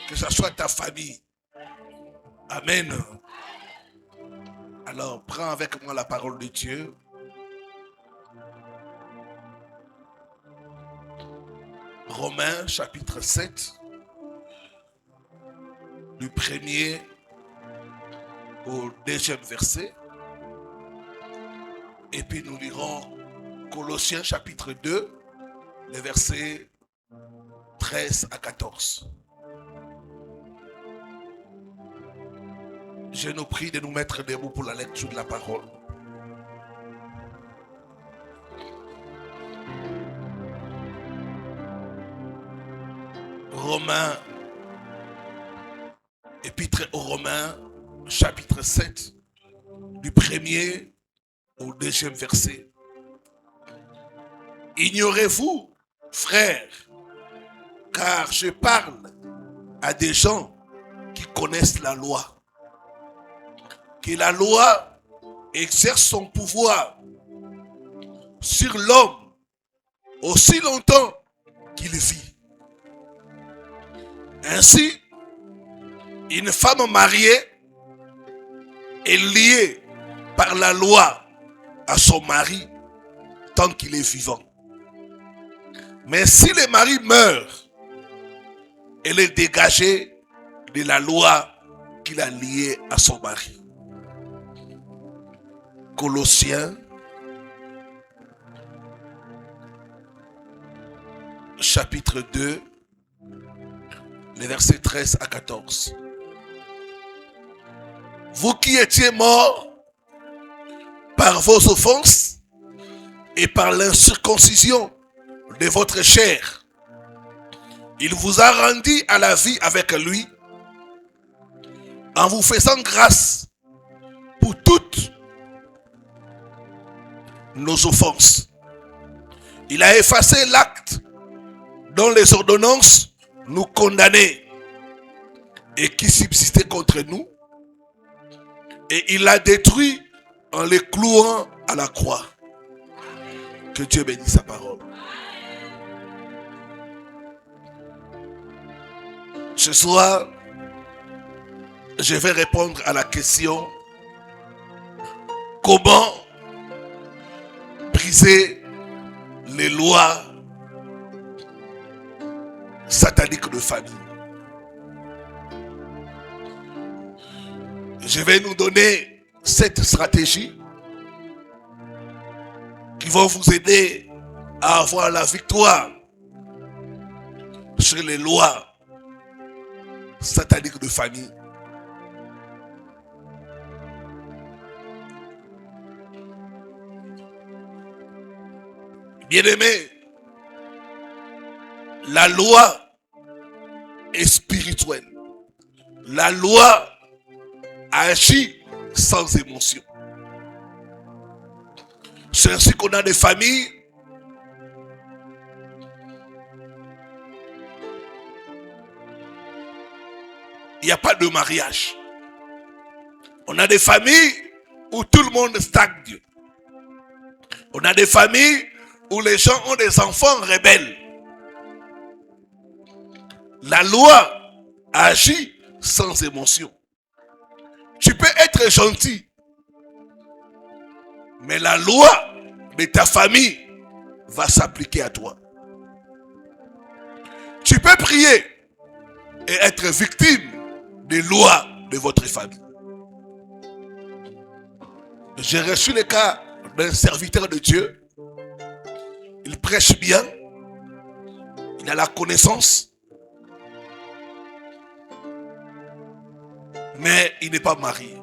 Que ce soit ta famille. Amen. Alors, prends avec moi la parole de Dieu. Romains chapitre 7, du premier au deuxième verset. Et puis nous lirons Colossiens chapitre 2, les versets 13 à 14. Je nous prie de nous mettre debout pour la lecture de la parole. Romains, épître aux Romains, chapitre 7, du premier au deuxième verset. Ignorez-vous, frères, car je parle à des gens qui connaissent la loi, que la loi exerce son pouvoir sur l'homme aussi longtemps qu'il vit. Ainsi, une femme mariée est liée par la loi à son mari tant qu'il est vivant. Mais si le mari meurt, elle est dégagée de la loi qu'il a liée à son mari. Colossiens chapitre 2, les versets 13 à 14. Vous qui étiez morts par vos offenses et par l'incirconcision de votre chair, il vous a rendu à la vie avec lui en vous faisant grâce pour toutes nos offenses. Il a effacé l'acte dont les ordonnances nous condamnaient et qui subsistait contre nous, et il l'a détruit en les clouant à la croix. Que Dieu bénisse sa parole. Ce soir, je vais répondre à la question: comment briser les lois sataniques de famille? Je vais nous donner 7 stratégies qui vont vous aider à avoir la victoire sur les lois sataniques de famille. Bien-aimés, la loi est spirituelle. La loi agit sans émotion. C'est ainsi qu'on a des familles il n'y a pas de mariage. On a des familles où tout le monde stagne. On a des familles où les gens ont des enfants rebelles. La loi agit sans émotion. Tu peux être gentil, mais la loi de ta famille va s'appliquer à toi. Tu peux prier et être victime des lois de votre famille. J'ai reçu le cas d'un serviteur de Dieu. Il prêche bien, il a la connaissance, mais il n'est pas marié.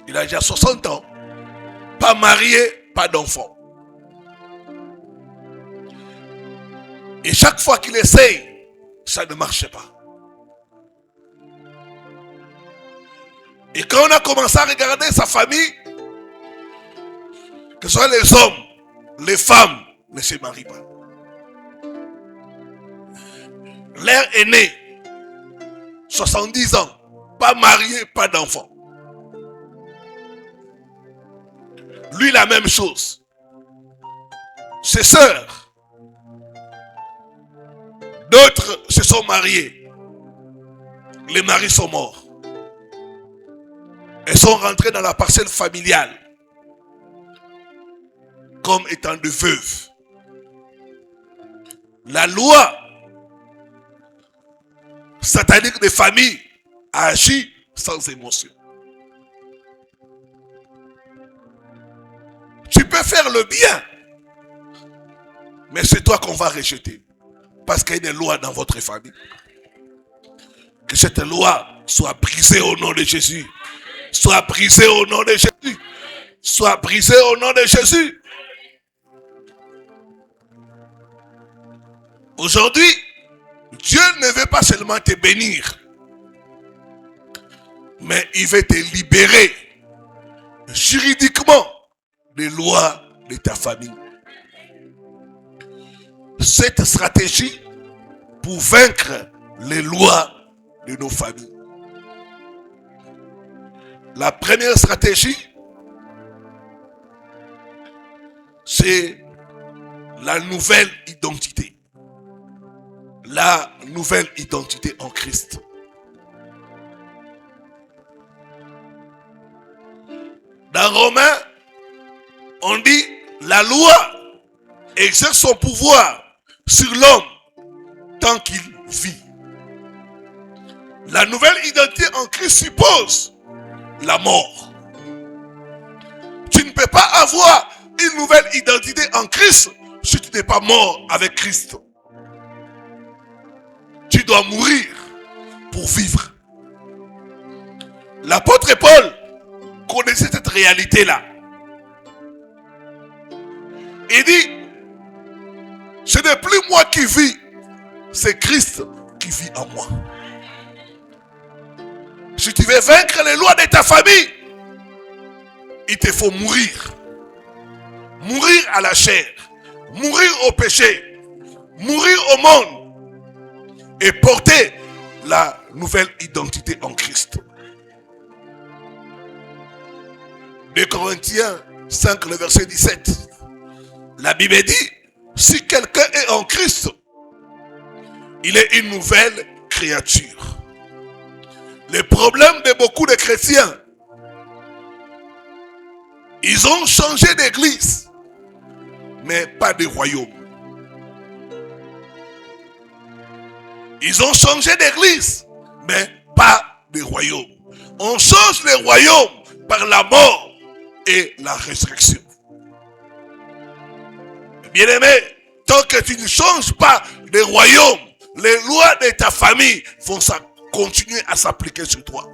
Il a déjà 60 ans, pas marié, pas d'enfant. Et chaque fois qu'il essaye, ça ne marche pas. Et quand on a commencé à regarder sa famille, que ce soit les hommes, les femmes ne se marient pas. Leur aîné, 70 ans, pas marié, pas d'enfant. Lui, la même chose. Ses sœurs, D'autres se sont mariés. Les maris sont morts. Elles sont rentrées dans la parcelle familiale comme étant de veuves. La loi satanique des familles agit sans émotion. Tu peux faire le bien, mais c'est toi qu'on va rejeter. Parce qu'il y a une loi dans votre famille. Que cette loi soit brisée au nom de Jésus. Soit brisée au nom de Jésus. Soit brisée au nom de Jésus. Aujourd'hui, Dieu ne veut pas seulement te bénir, mais il veut te libérer juridiquement des lois de ta famille. Cette stratégie pour vaincre les lois de nos familles. La première stratégie, c'est la nouvelle identité. La nouvelle identité en Christ. Dans Romains, on dit la loi exerce son pouvoir sur l'homme tant qu'il vit. La nouvelle identité en Christ suppose la mort. Tu ne peux pas avoir une nouvelle identité en Christ si tu n'es pas mort avec Christ. Tu dois mourir pour vivre. L'apôtre Paul connaissait cette réalité-là. Il dit, ce n'est plus moi qui vis, c'est Christ qui vit en moi. Si tu veux vaincre les lois de ta famille, il te faut mourir. Mourir à la chair, mourir au péché, mourir au monde et porter la nouvelle identité en Christ. 2 Corinthiens 5, le verset 17. La Bible dit, si quelqu'un est en Christ, il est une nouvelle créature. Le problème de beaucoup de chrétiens, ils ont changé d'église, mais pas de royaume. Ils ont changé d'église, mais pas de royaume. On change les royaumes par la mort et la résurrection. Bien-aimé, tant que tu ne changes pas de royaume, les lois de ta famille vont continuer à s'appliquer sur toi.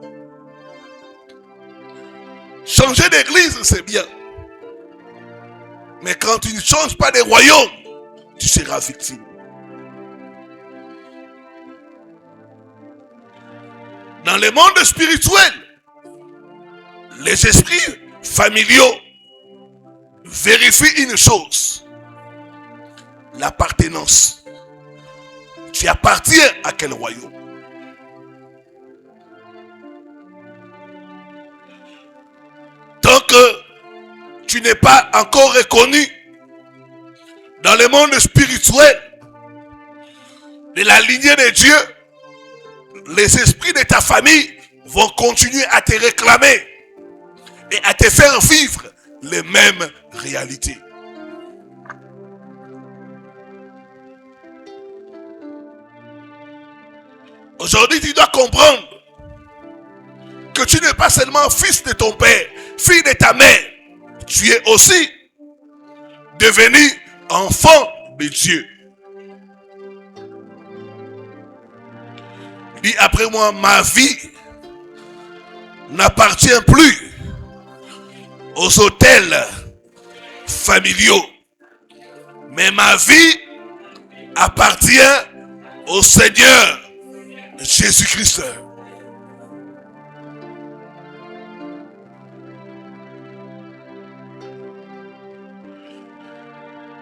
Changer d'église, c'est bien. Mais quand tu ne changes pas de royaume, tu seras victime. Dans le monde spirituel, les esprits familiaux vérifient une chose: l'appartenance. Tu appartiens à quel royaume? Tant que tu n'es pas encore reconnu dans le monde spirituel de la lignée de Dieu, les esprits de ta famille vont continuer à te réclamer et à te faire vivre les mêmes réalités. Aujourd'hui, tu dois comprendre que tu n'es pas seulement fils de ton père, fille de ta mère, tu es aussi devenu enfant de Dieu. Dis après moi, ma vie n'appartient plus aux hôtels familiaux, mais ma vie appartient au Seigneur Jésus-Christ.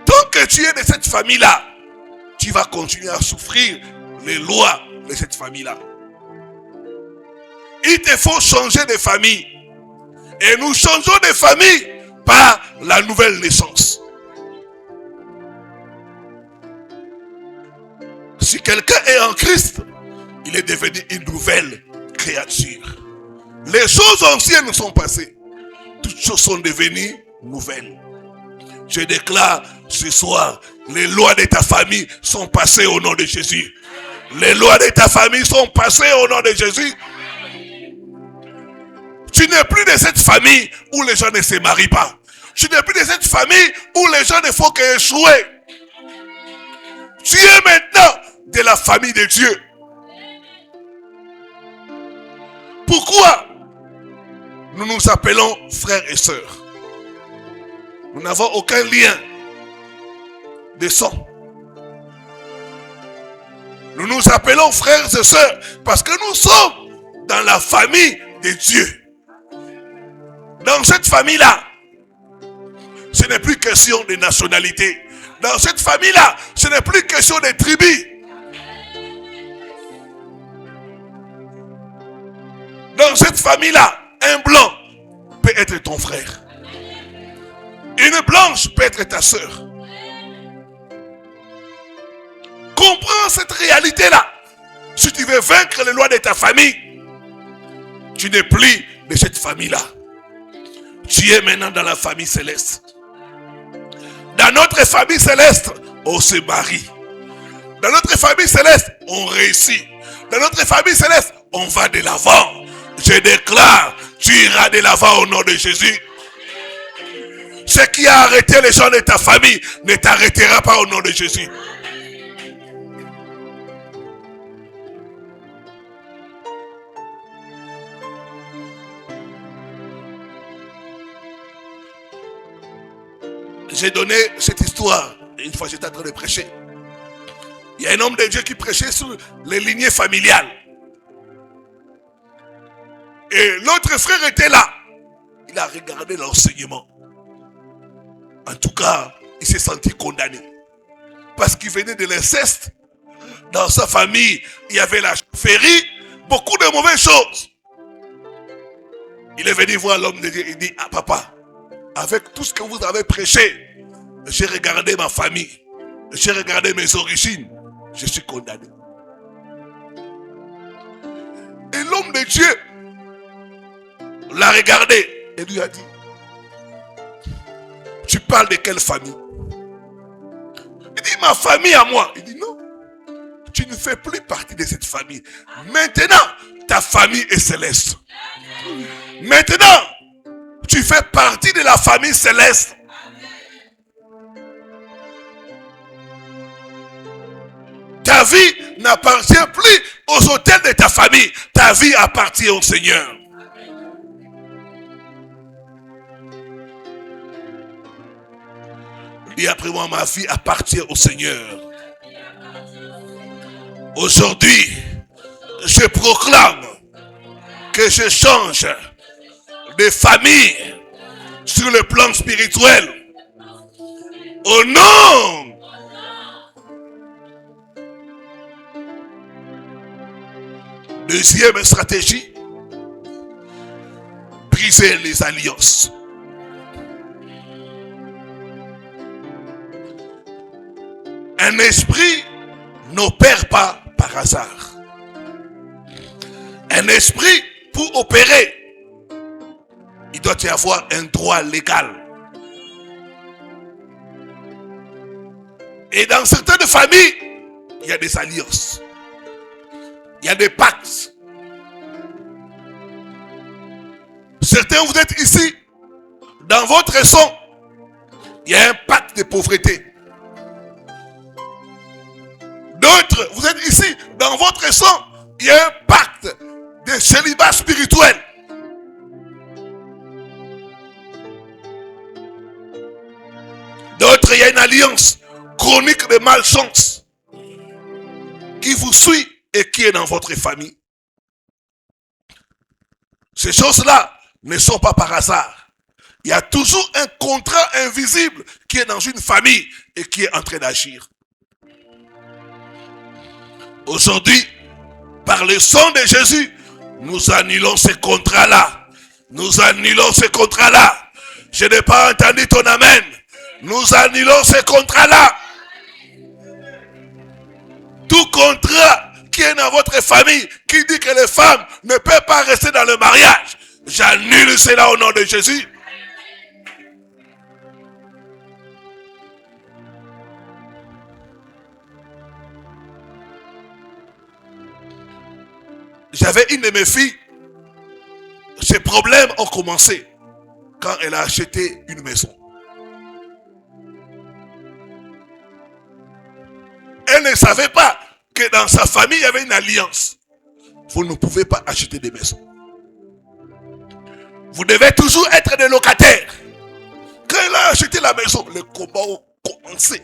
Tant que tu es de cette famille-là, tu vas continuer à souffrir les lois de cette famille-là. Il te faut changer de famille. Et nous changeons de famille par la nouvelle naissance. Si quelqu'un est en Christ, il est devenu une nouvelle créature. Les choses anciennes sont passées. Toutes choses sont devenues nouvelles. Je déclare ce soir, les lois de ta famille sont passées au nom de Jésus. Les lois de ta famille sont passées au nom de Jésus. Tu n'es plus de cette famille où les gens ne se marient pas. Tu n'es plus de cette famille où les gens ne font qu'échouer. Tu es maintenant de la famille de Dieu. Pourquoi nous nous appelons frères et sœurs? Nous n'avons aucun lien de sang. Nous nous appelons frères et sœurs parce que nous sommes dans la famille de Dieu. Dans cette famille-là, ce n'est plus question de nationalité. Dans cette famille-là, ce n'est plus question de tribus. Dans cette famille-là, un blanc peut être ton frère. Une blanche peut être ta sœur. Comprends cette réalité-là. Si tu veux vaincre les lois de ta famille, tu n'es plus de cette famille-là. Tu es maintenant dans la famille céleste. Dans notre famille céleste, on se marie. Dans notre famille céleste, on réussit. Dans notre famille céleste, on va de l'avant. Je déclare, tu iras de l'avant au nom de Jésus. Ce qui a arrêté les gens de ta famille ne t'arrêtera pas au nom de Jésus. J'ai donné cette histoire une fois j'étais en train de prêcher. Il y a un homme de Dieu qui prêchait sur les lignées familiales. Et l'autre frère était là. Il a regardé l'enseignement. En tout cas, il s'est senti condamné. Parce qu'il venait de l'inceste. Dans sa famille, il y avait la chefferie, beaucoup de mauvaises choses. Il est venu voir l'homme de Dieu. Il dit, ah papa, avec tout ce que vous avez prêché, j'ai regardé ma famille. J'ai regardé mes origines. Je suis condamné. Et l'homme de Dieu l'a regardé et lui a dit, tu parles de quelle famille? Il dit, ma famille à moi. Il dit, non, tu ne fais plus partie de cette famille. Maintenant, ta famille est céleste. Maintenant, tu fais partie de la famille céleste. Ta vie n'appartient plus aux autels de ta famille. Ta vie appartient au Seigneur. Et après moi, ma vie appartient au Seigneur. Aujourd'hui, je proclame que je change de famille sur le plan spirituel. Au nom deuxième stratégie, briser les alliances. Un esprit n'opère pas par hasard. Un esprit, pour opérer, il doit y avoir un droit légal. Et dans certaines familles, il y a des alliances. Il y a des pactes. Certains, vous êtes ici, dans votre sang, il y a un pacte de pauvreté. D'autres, vous êtes ici, dans votre sang, il y a un pacte de célibat spirituel. D'autres, il y a une alliance chronique de malchance qui vous suit et qui est dans votre famille. Ces choses-là ne sont pas par hasard. Il y a toujours un contrat invisible qui est dans une famille et qui est en train d'agir. Aujourd'hui, par le sang de Jésus, nous annulons ce contrat-là. Nous annulons ce contrat-là. Je n'ai pas entendu ton amen. Nous annulons ce contrat-là. Tout contrat qui est dans votre famille, qui dit que les femmes ne peuvent pas rester dans le mariage, j'annule cela au nom de Jésus. J'avais une de mes filles, ses problèmes ont commencé quand elle a acheté une maison. Elle ne savait pas que dans sa famille, il y avait une alliance. Vous ne pouvez pas acheter des maisons. Vous devez toujours être des locataires. Quand elle a acheté la maison, les combats ont commencé.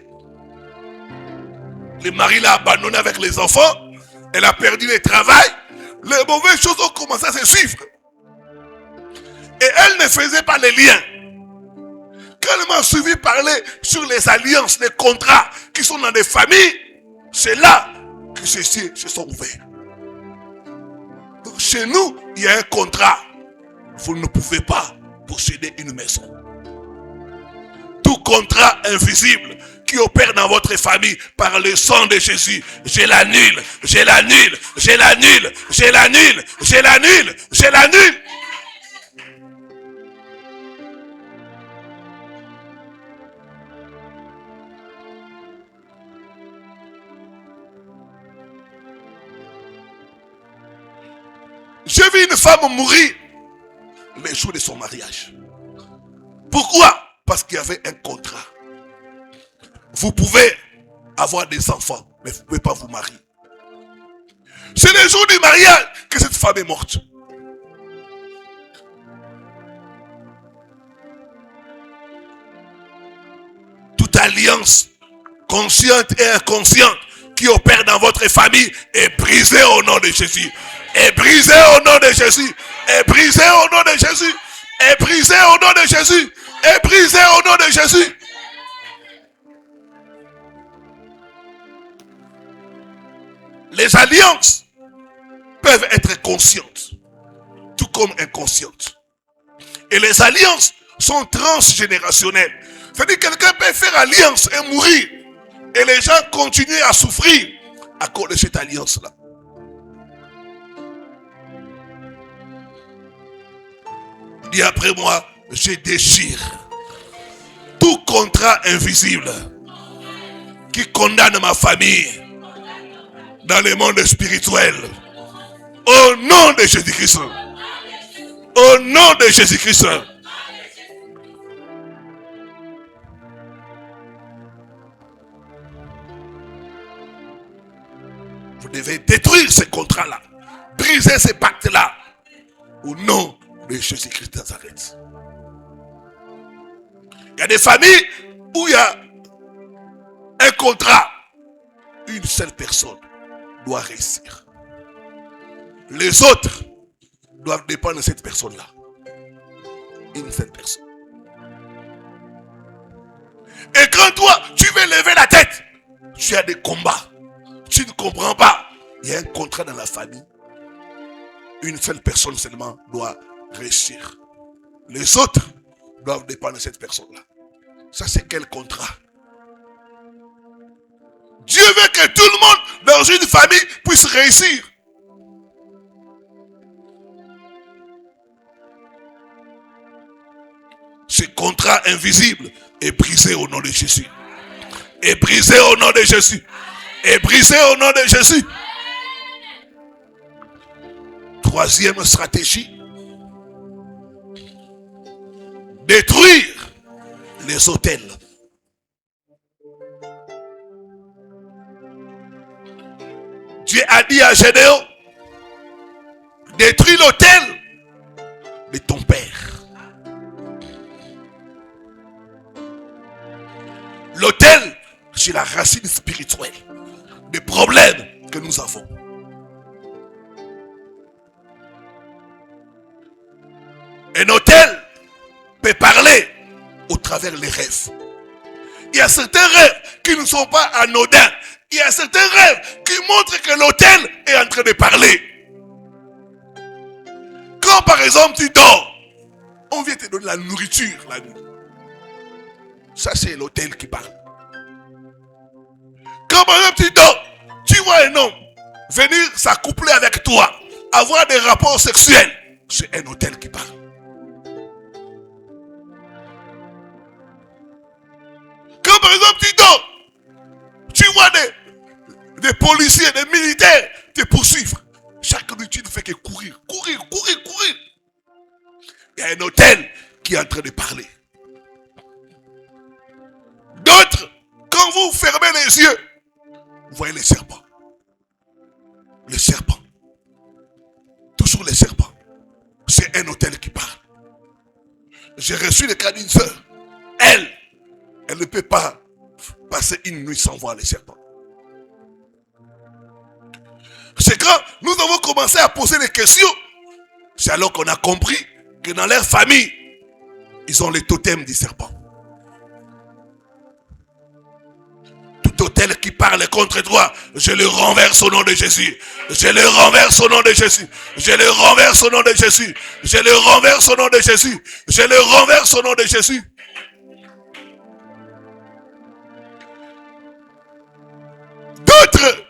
Le mari l'a abandonné avec les enfants. Elle a perdu le travail. Les mauvaises choses ont commencé à se suivre. Et elle ne faisait pas les liens. Quand elle m'a suivi parler sur les alliances, les contrats qui sont dans des familles, c'est là que ces cieux se sont ouverts. Donc chez nous, il y a un contrat. Vous ne pouvez pas posséder une maison. Tout contrat invisible qui opère dans votre famille par le sang de Jésus, je l'annule, je l'annule, je l'annule, je l'annule, je l'annule, je l'annule. J'ai vu une femme mourir le jour de son mariage. Pourquoi? Parce qu'il y avait un contrat. Vous pouvez avoir des enfants, mais vous ne pouvez pas vous marier. C'est le jour du mariage que cette femme est morte. Toute alliance consciente et inconsciente qui opère dans votre famille est brisée au nom de Jésus. Est brisée au nom de Jésus. Est brisée au nom de Jésus. Est brisée au nom de Jésus. Est brisée au nom de Jésus. Les alliances peuvent être conscientes, tout comme inconscientes. Et les alliances sont transgénérationnelles. C'est-à-dire que quelqu'un peut faire alliance et mourir. Et les gens continuent à souffrir à cause de cette alliance-là. Dis après moi, je déchire tout contrat invisible qui condamne ma famille dans le monde spirituel. Au nom de Jésus-Christ. Au nom de Jésus-Christ. Vous devez détruire ces contrats-là. Briser ces pactes-là. Au nom de Jésus-Christ de Nazareth. Il y a des familles où il y a un contrat. Une seule personne doit réussir. Les autres doivent dépendre de cette personne-là. Une seule personne. Et quand toi, tu veux lever la tête, tu as des combats. Tu ne comprends pas. Il y a un contrat dans la famille. Une seule personne seulement doit réussir. Les autres doivent dépendre de cette personne-là. Ça, c'est quel contrat? Dieu veut que tout le monde dans une famille puisse réussir. Ce contrat invisible est brisé au nom de Jésus. Est brisé au nom de Jésus. Est brisé au nom de Jésus. Troisième stratégie. Détruire les autels. Dieu a dit à Gédéon, détruis l'autel de ton père. L'autel, c'est la racine spirituelle des problèmes que nous avons. Un autel peut parler au travers des rêves. Il y a certains rêves qui ne sont pas anodins. Il y a certains rêves qui montrent que l'autel est en train de parler. Quand par exemple tu dors, on vient te donner la nourriture la nuit. Ça c'est l'autel qui parle. Quand par exemple tu dors, Tu vois un homme venir s'accoupler avec toi, avoir des rapports sexuels, c'est un autel qui parle. Quand par exemple tu dors, tu vois des policiers, des militaires te poursuivre. Chaque nuit tu ne fais que courir. Il y a un autel qui est en train de parler. D'autres, quand vous fermez les yeux, vous voyez les serpents. Les serpents. Toujours les serpents. C'est un autel qui parle. J'ai reçu le cas d'une sœur. Elle ne peut pas passer une nuit sans voir les serpents. C'est quand nous avons commencé à poser des questions, c'est alors qu'on a compris que dans leur famille, ils ont les totems du serpent. Tout autel qui parle contre toi, je le renverse au nom de Jésus. Je le renverse au nom de Jésus. Je le renverse au nom de Jésus. Je le renverse au nom de Jésus. Je le renverse au nom de Jésus. D'autres,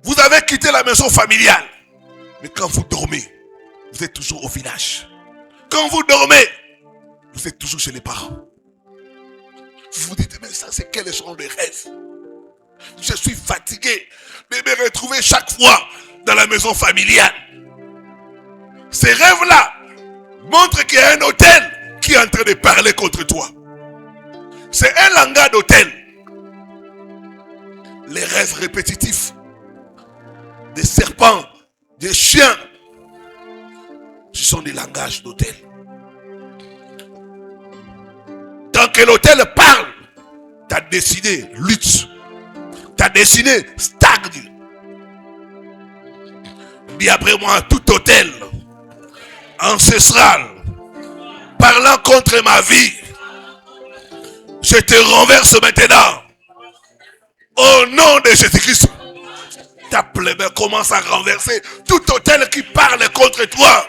vous avez quitté la maison familiale. Mais quand vous dormez, vous êtes toujours au village. Quand vous dormez, vous êtes toujours chez les parents. Vous vous dites, mais ça c'est quel genre de rêve? Je suis fatigué de me retrouver chaque fois dans la maison familiale. Ces rêves-là montrent qu'il y a un autel qui est en train de parler contre toi. C'est un langage d'autel. Les rêves répétitifs des serpents, des chiens, ce sont des langages d'autel. Tant que l'autel parle, ta destinée lutte. Ta destinée stagne. Dis après moi, tout autel ancestral parlant contre ma vie, je te renverse maintenant. Au nom de Jésus-Christ. Ta plaie commence à renverser tout autel qui parle contre toi.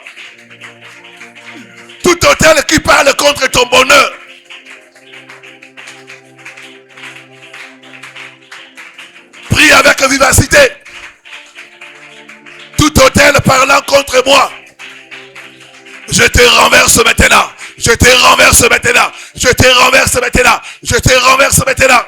Tout autel qui parle contre ton bonheur. Prie avec vivacité. Tout autel parlant contre moi, je te renverse maintenant. Je te renverse maintenant. Je te renverse maintenant. Je te renverse maintenant.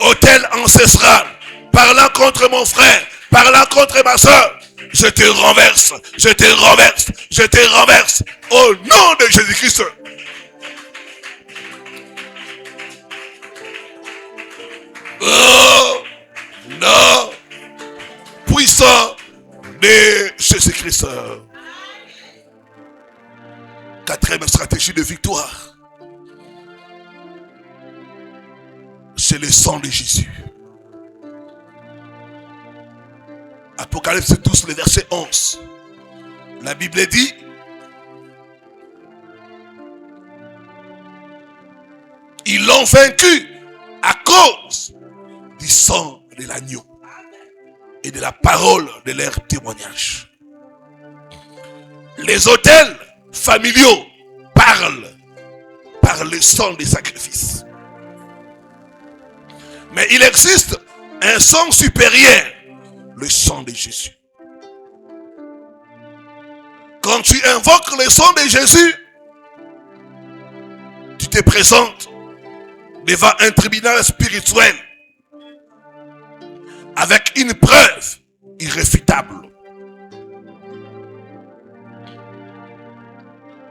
Autel ancestral, parlant contre mon frère, parlant contre ma soeur, je te renverse, je te renverse, je te renverse, au nom de Jésus-Christ. Oh, non, puissant de Jésus-Christ. Quatrième stratégie de victoire. C'est le sang de Jésus. Apocalypse 12, le verset 11. La Bible dit, ils l'ont vaincu à cause du sang de l'agneau et de la parole de leur témoignage. Les autels familiaux parlent par le sang des sacrifices. Mais il existe un sang supérieur, le sang de Jésus. Quand tu invoques le sang de Jésus, tu te présentes devant un tribunal spirituel avec une preuve irréfutable.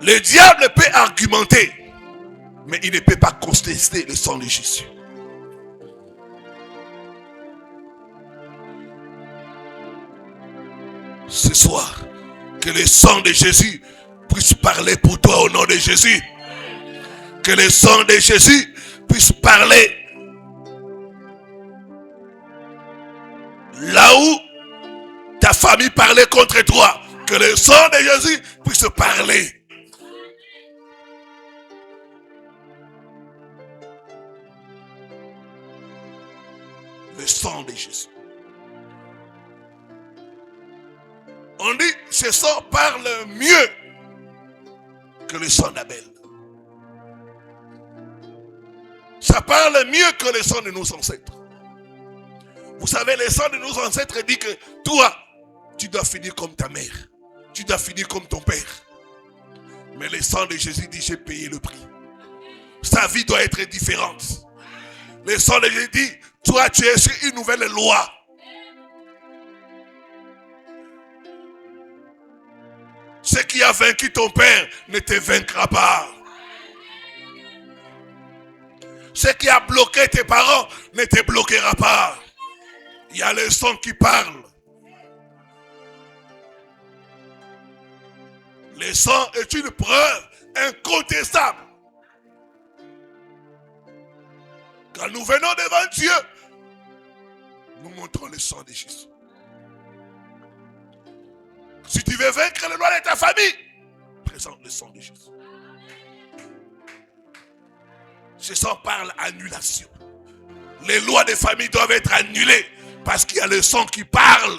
Le diable peut argumenter, mais il ne peut pas contester le sang de Jésus. Ce soir, que le sang de Jésus puisse parler pour toi au nom de Jésus. Que le sang de Jésus puisse parler là où ta famille parlait contre toi. Que le sang de Jésus puisse parler. Le sang de Jésus. On dit, ce sang parle mieux que le sang d'Abel. Ça parle mieux que le sang de nos ancêtres. Vous savez, le sang de nos ancêtres dit que toi, tu dois finir comme ta mère. Tu dois finir comme ton père. Mais le sang de Jésus dit, j'ai payé le prix. Sa vie doit être différente. Le sang de Jésus dit, toi, tu es sur une nouvelle loi. Ce qui a vaincu ton père ne te vaincra pas. Ce qui a bloqué tes parents ne te bloquera pas. Il y a le sang qui parle. Le sang est une preuve incontestable. Quand nous venons devant Dieu, nous montrons le sang de Jésus. Si tu veux vaincre les lois de ta famille, présente le sang de Jésus. Ce sang parle annulation. Les lois des familles doivent être annulées parce qu'il y a le sang qui parle.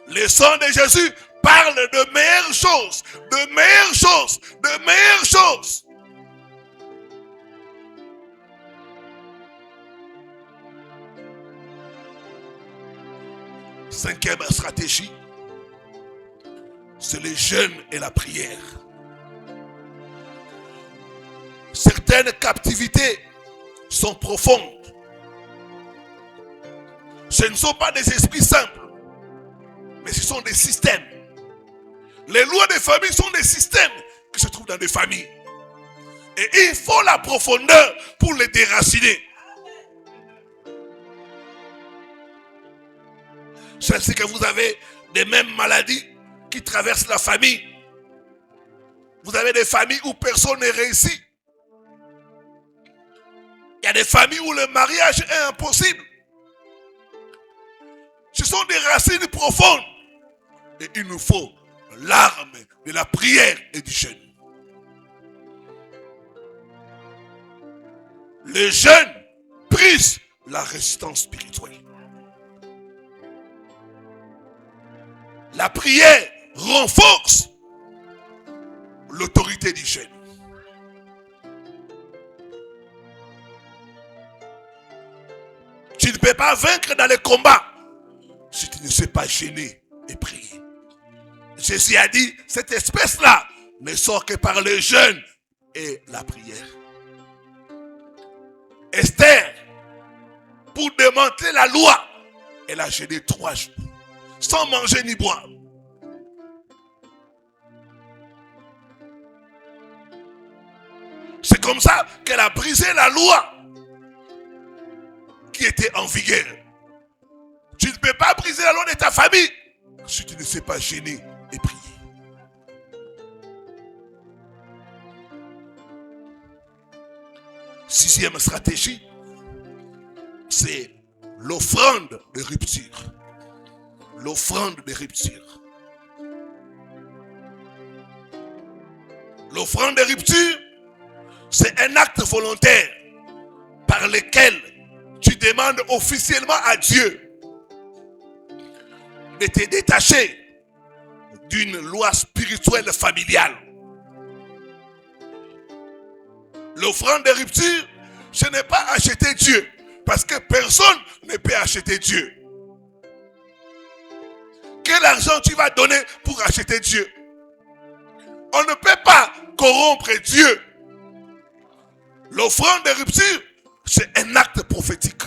Le sang de Jésus parle de meilleures choses, de meilleures choses, de meilleures choses. Cinquième stratégie, c'est le jeûne et la prière. Certaines captivités sont profondes. Ce ne sont pas des esprits simples, mais ce sont des systèmes. Les lois des familles sont des systèmes qui se trouvent dans des familles. Et il faut la profondeur pour les déraciner. C'est que vous avez des mêmes maladies qui traversent la famille. Vous avez des familles où personne n'est réussi. Il y a des familles où le mariage est impossible. Ce sont des racines profondes. Et il nous faut l'arme de la prière et du jeûne. Le jeûne brise la résistance spirituelle. La prière renforce l'autorité du jeûne. Tu ne peux pas vaincre dans les combats si tu ne sais pas gêner et prier. Jésus a dit, cette espèce-là ne sort que par le jeûne et la prière. Esther, pour démanteler la loi, elle a jeûné 3 jours, sans manger ni boire. C'est comme ça qu'elle a brisé la loi qui était en vigueur. Tu ne peux pas briser la loi de ta famille si tu ne sais pas gêner et prier. Sixième stratégie, c'est l'offrande de rupture. L'offrande de rupture. L'offrande de rupture, c'est un acte volontaire par lequel tu demandes officiellement à Dieu de te détacher d'une loi spirituelle familiale. L'offrande de rupture, ce n'est pas acheter Dieu, parce que personne ne peut acheter Dieu. Quel argent tu vas donner pour acheter Dieu? On ne peut pas corrompre Dieu. L'offrande de rupture, c'est un acte prophétique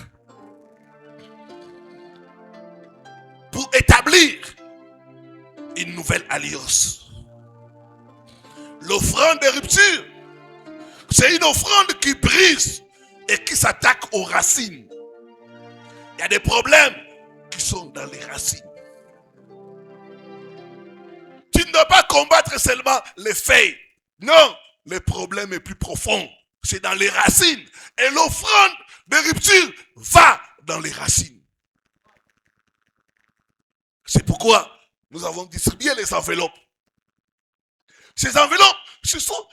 pour établir une nouvelle alliance. L'offrande de rupture, c'est une offrande qui brise et qui s'attaque aux racines. Il y a des problèmes qui sont dans les racines. Tu ne dois pas combattre seulement les faits. Non, le problème est plus profond. C'est dans les racines. Et l'offrande de rupture va dans les racines. C'est pourquoi nous avons distribué les enveloppes. Ces enveloppes, ce sont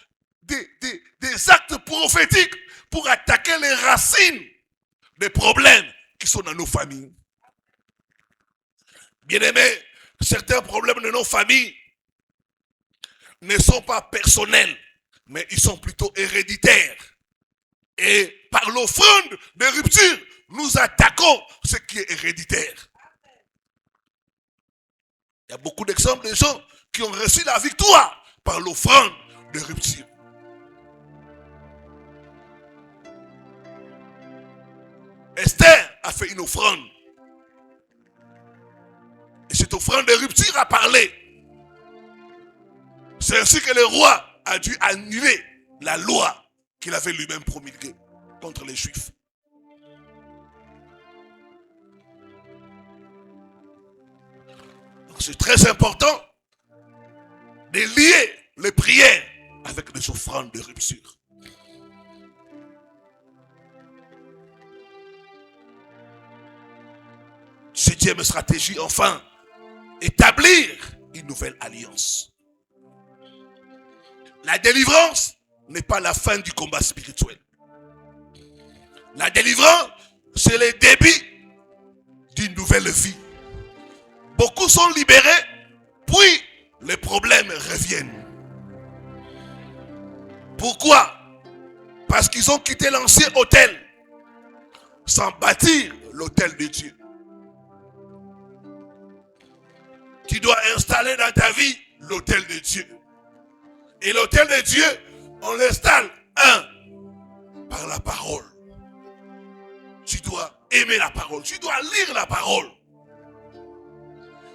des actes prophétiques pour attaquer les racines des problèmes qui sont dans nos familles. Bien-aimés, certains problèmes de nos familles ne sont pas personnels, mais ils sont plutôt héréditaires. Et par l'offrande de rupture, nous attaquons ce qui est héréditaire. Il y a beaucoup d'exemples de gens qui ont reçu la victoire par l'offrande de rupture. Esther a fait une offrande. Et cette offrande de rupture a parlé. C'est ainsi que le roi a dû annuler la loi qu'il avait lui-même promulguée contre les Juifs. Donc c'est très important de lier les prières avec des offrandes de rupture. Septième stratégie, enfin, établir une nouvelle alliance. La délivrance n'est pas la fin du combat spirituel. La délivrance, c'est le début d'une nouvelle vie. Beaucoup sont libérés, puis les problèmes reviennent. Pourquoi? Parce qu'ils ont quitté l'ancien autel sans bâtir l'autel de Dieu. Tu dois installer dans ta vie l'autel de Dieu. Et l'autel de Dieu, on l'installe, par la parole. Tu dois aimer la parole. Tu dois lire la parole.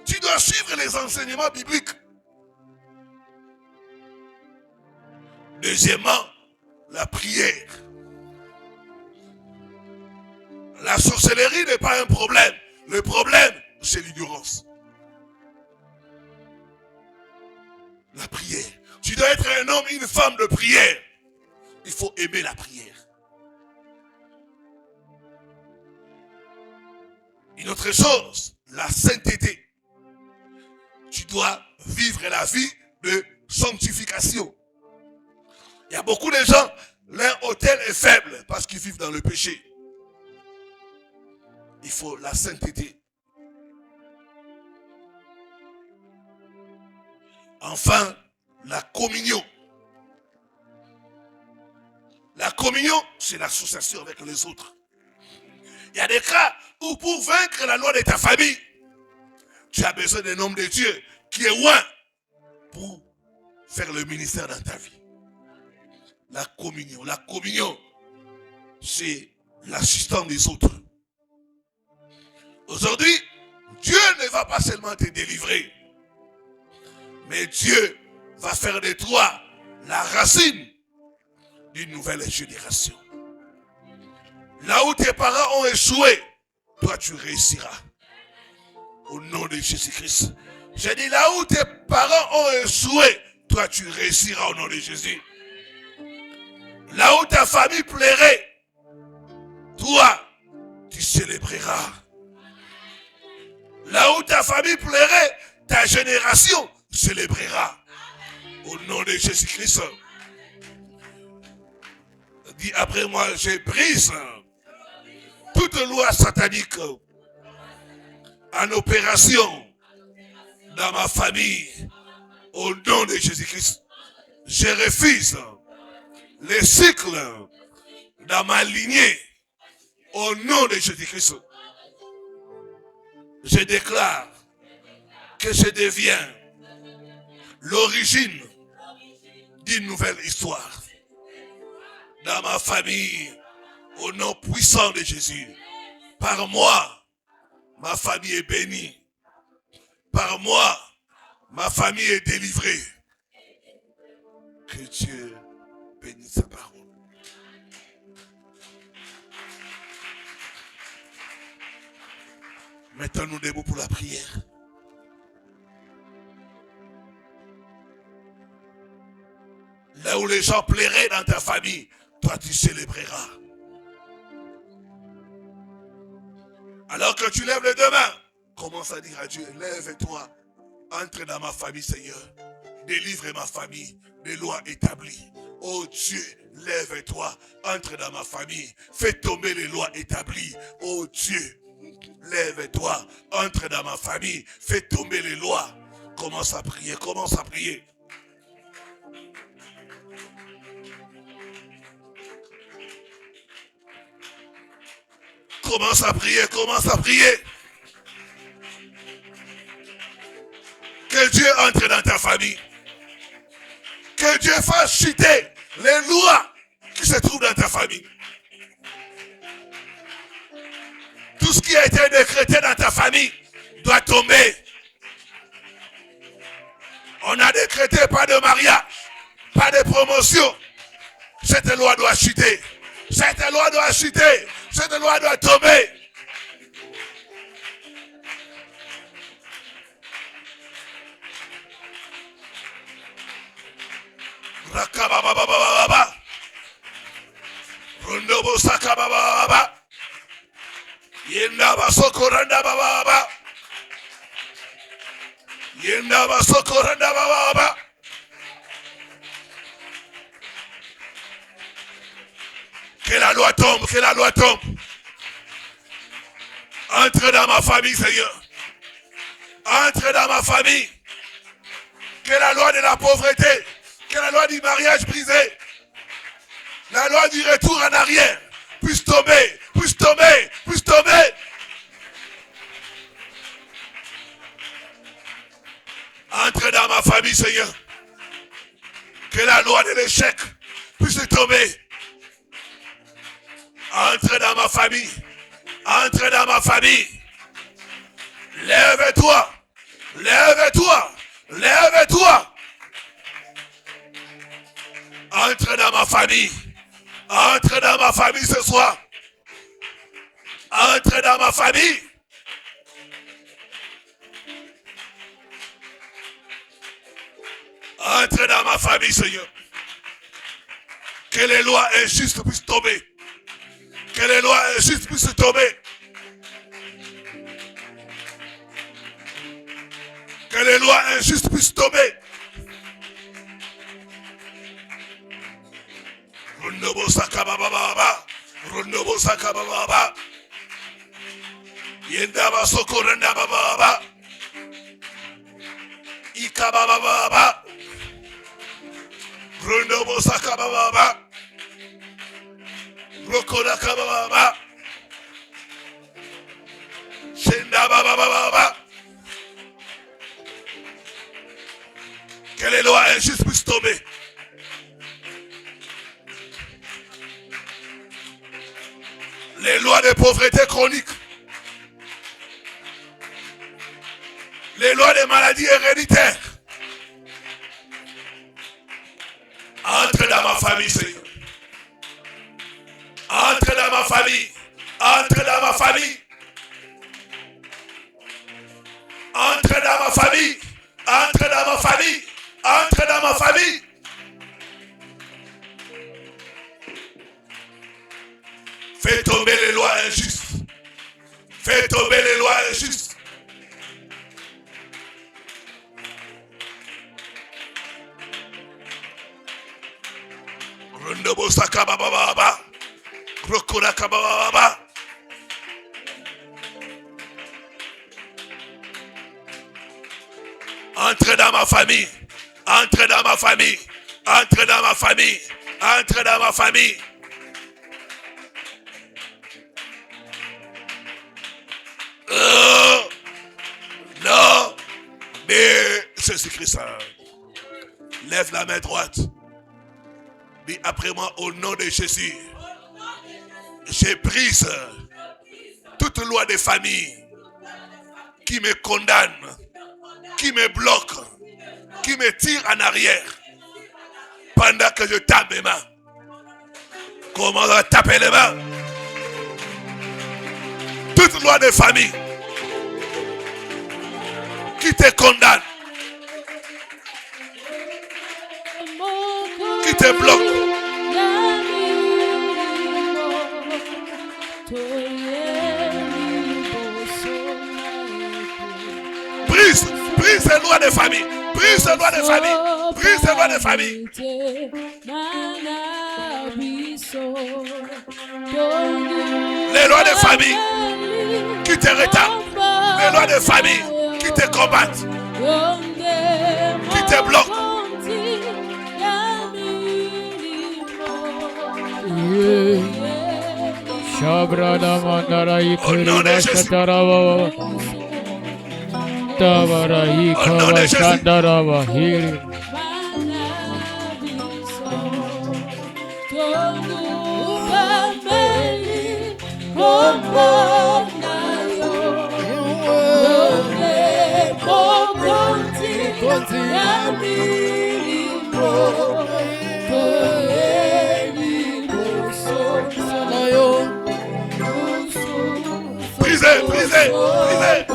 Tu dois suivre les enseignements bibliques. Deuxièmement, la prière. La sorcellerie n'est pas un problème. Le problème, c'est l'ignorance. La prière. Tu dois être un homme, une femme de prière. Il faut aimer la prière. Une autre chose, la sainteté. Tu dois vivre la vie de sanctification. Il y a beaucoup de gens, leur autel est faible parce qu'ils vivent dans le péché. Il faut la sainteté. Enfin, la communion. La communion, c'est l'association avec les autres. Il y a des cas où pour vaincre la loi de ta famille, tu as besoin d'un homme de Dieu qui est loin pour faire le ministère dans ta vie. La communion. La communion, c'est l'assistant des autres. Aujourd'hui, Dieu ne va pas seulement te délivrer, mais Dieu va faire de toi la racine d'une nouvelle génération. Là où tes parents ont échoué, toi tu réussiras. Au nom de Jésus-Christ. J'ai dit là où tes parents ont échoué, toi tu réussiras au nom de Jésus. Là où ta famille plairait, toi tu célébreras. Là où ta famille plairait, ta génération célébrera. Au nom de Jésus-Christ. Dis après moi, je brise toute loi satanique en opération dans ma famille. Au nom de Jésus-Christ. Je refuse les cycles dans ma lignée. Au nom de Jésus-Christ. Je déclare que je deviens l'origine d'une nouvelle histoire dans ma famille, au nom puissant de Jésus. Par moi, ma famille est bénie. Par moi, ma famille est délivrée. Que Dieu bénisse sa parole. Mettons-nous debout pour la prière. Là où les gens plairaient dans ta famille, toi tu célébreras. Alors que tu lèves les deux mains, commence à dire à Dieu, lève-toi, entre dans ma famille, Seigneur. Délivre ma famille des lois établies. Oh Dieu, lève-toi, entre dans ma famille. Fais tomber les lois établies. Oh Dieu, Lève-toi, entre dans ma famille, fais tomber les lois. Commence à prier, commence à prier. Commence à prier, commence à prier. Que Dieu entre dans ta famille. Que Dieu fasse chuter les lois qui se trouvent dans ta famille. Tout ce qui a été décrété dans ta famille doit tomber. On a décrété pas de mariage, pas de promotion. Cette loi doit chuter. Cette loi doit chuter. Cette loi doit tomber. Rakabababababa. Rondobo sakabababa. Yendaba sokoranda bababa. Yendaba sokoranda bababa. Que la loi tombe, que la loi tombe. Entre dans ma famille, Seigneur. Entre dans ma famille. Que la loi de la pauvreté, que la loi du mariage brisé, la loi du retour en arrière puisse tomber, puisse tomber, puisse tomber. Entre dans ma famille, Seigneur. Que la loi de l'échec puisse tomber. Entre dans ma famille. Entre dans ma famille. Lève-toi. Lève-toi. Lève-toi. Entre dans ma famille. Entre dans ma famille ce soir. Entre dans ma famille. Entre dans ma famille, Seigneur. Que les lois injustes puissent tomber. Que les lois injustes puissent tomber. Que les lois injustes puissent tomber. Rondobo sakabababa. Rondobo sakabababa. Yendaba sokorenda bababa. Ikabababa. Rondobo sakabababa. Rokoda kabababa. Shenda bababa. Que les lois injustes puissent tomber. Les lois de pauvreté chronique. Les lois des maladies héréditaires. Entre dans ma famille, Seigneur. Entre dans ma famille. Entre dans ma famille. Entre dans ma famille. Entre dans ma famille. Entre dans ma famille. Fais tomber les lois injustes. Fais tomber les lois injustes. Rondobo sakabababa. Rokura kabababa. Entre dans ma famille. Entre dans ma famille. Entre dans ma famille. Entre dans ma famille. Non. Mais Jésus-Christ. Lève la main droite. Dis après moi au nom de Jésus. J'ai prise toute loi de famille qui me condamne, qui me bloque, qui me tire en arrière pendant que je tape mes mains. Comment on va taper les mains? Toute loi de famille qui te condamne, qui te bloque. Brise ces lois de famille. Brise ces lois de famille. Brise ces lois de famille. Les lois de famille qui te te retardent, les lois de famille qui te combattent, qui te bloquent. Au nom de Jésus. Au nom de Jésus. Brisez, brisez, brisez.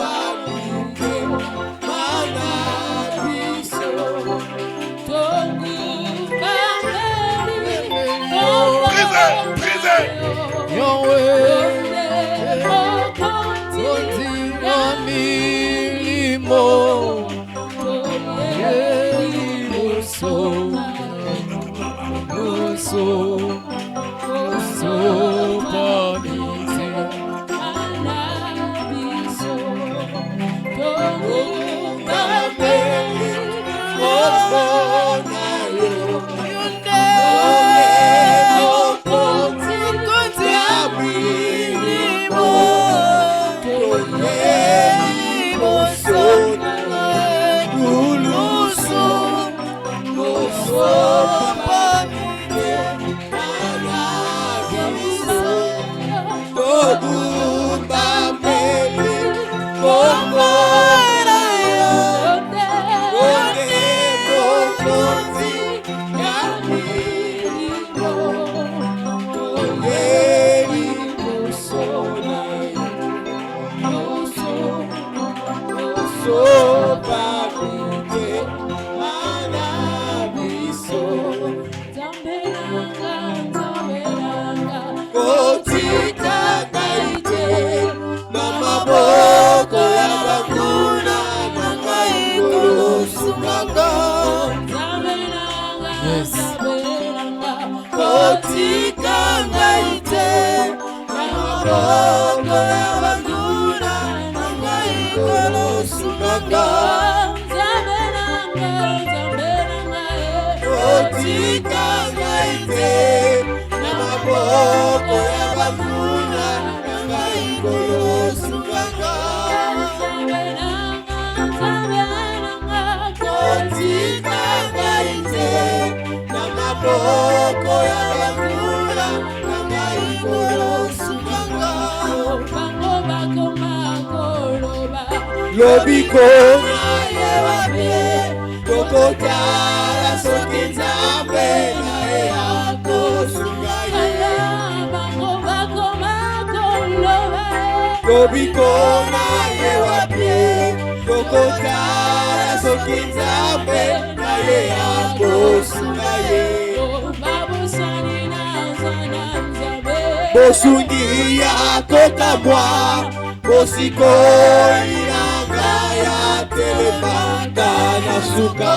Lobiko Kokotara Sokinzabe Lobiko Wapie Kokotara Sokinzabe Bosungi ya kokamwa Bosiko ya telemanda na suka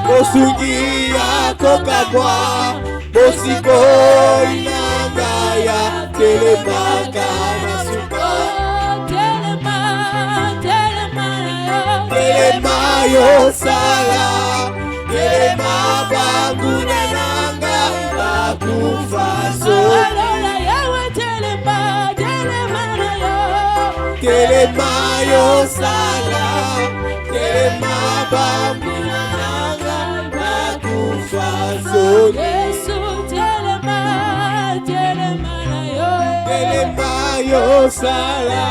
Bosungi ya kokamwa Bosiko inanga ya telemanda na suka Telema yo sala Telema baguna nanga bakufaso Telema yo sala, telema bambuna nanga bakufa zoni. Yesu telema yo sala,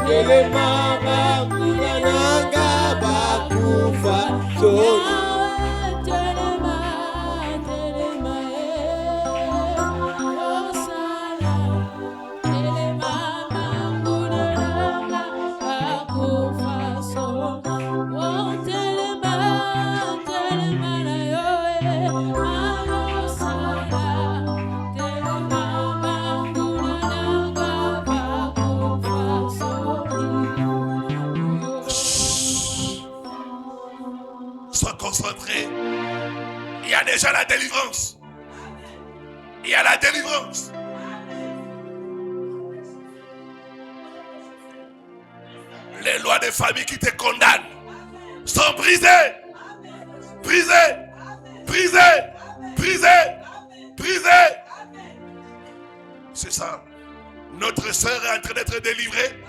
telema bambuna nanga bakufa zoni. Concentré. Il y a déjà la délivrance. Il y a la délivrance. lois de famille qui te condamnent sont brisées. Brisées. Brisées. Brisées. Brisées. C'est ça. Notre sœur est en train d'être délivrée.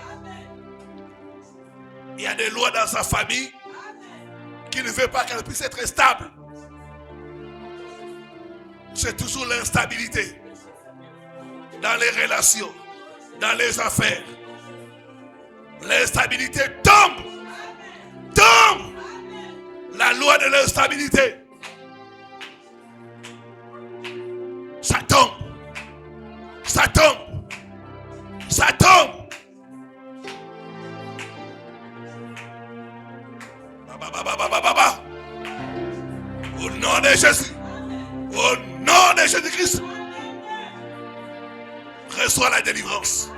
Il y a des lois dans sa famille qui ne veulent pas qu'elle puisse être stable. C'est toujours l'instabilité dans les relations, dans les affaires. L'instabilité tombe. Tombe. La loi de l'instabilité. Ça tombe. Ça tombe. Ça tombe. Au nom de Jésus. Au nom de Jésus-Christ. Reçois la délivrance.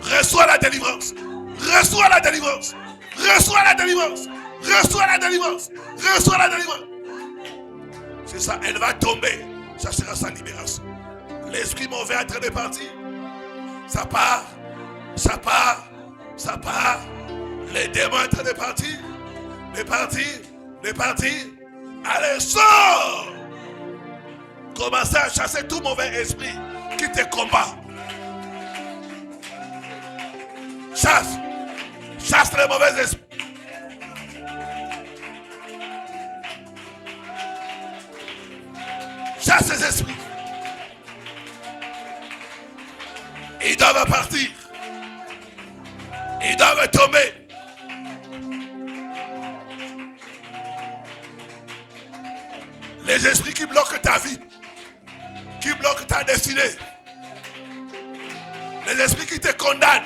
Reçois la délivrance. Reçois la délivrance. Reçois la délivrance. Reçois la délivrance. Reçois la délivrance. C'est ça, elle va tomber. Ça sera sa libération. L'esprit mauvais est en train de partir. Ça part. Ça part. Ça part. Les démons sont en train de partir. De partir. De partir. Allez, sors. Commencez à chasser tout mauvais esprit qui te combat. Chasse. Chasse les mauvais esprits. Chasse ces esprits. Ils doivent partir. Ils doivent tomber. Les esprits qui bloquent ta vie, qui bloquent ta destinée, les esprits qui te condamnent,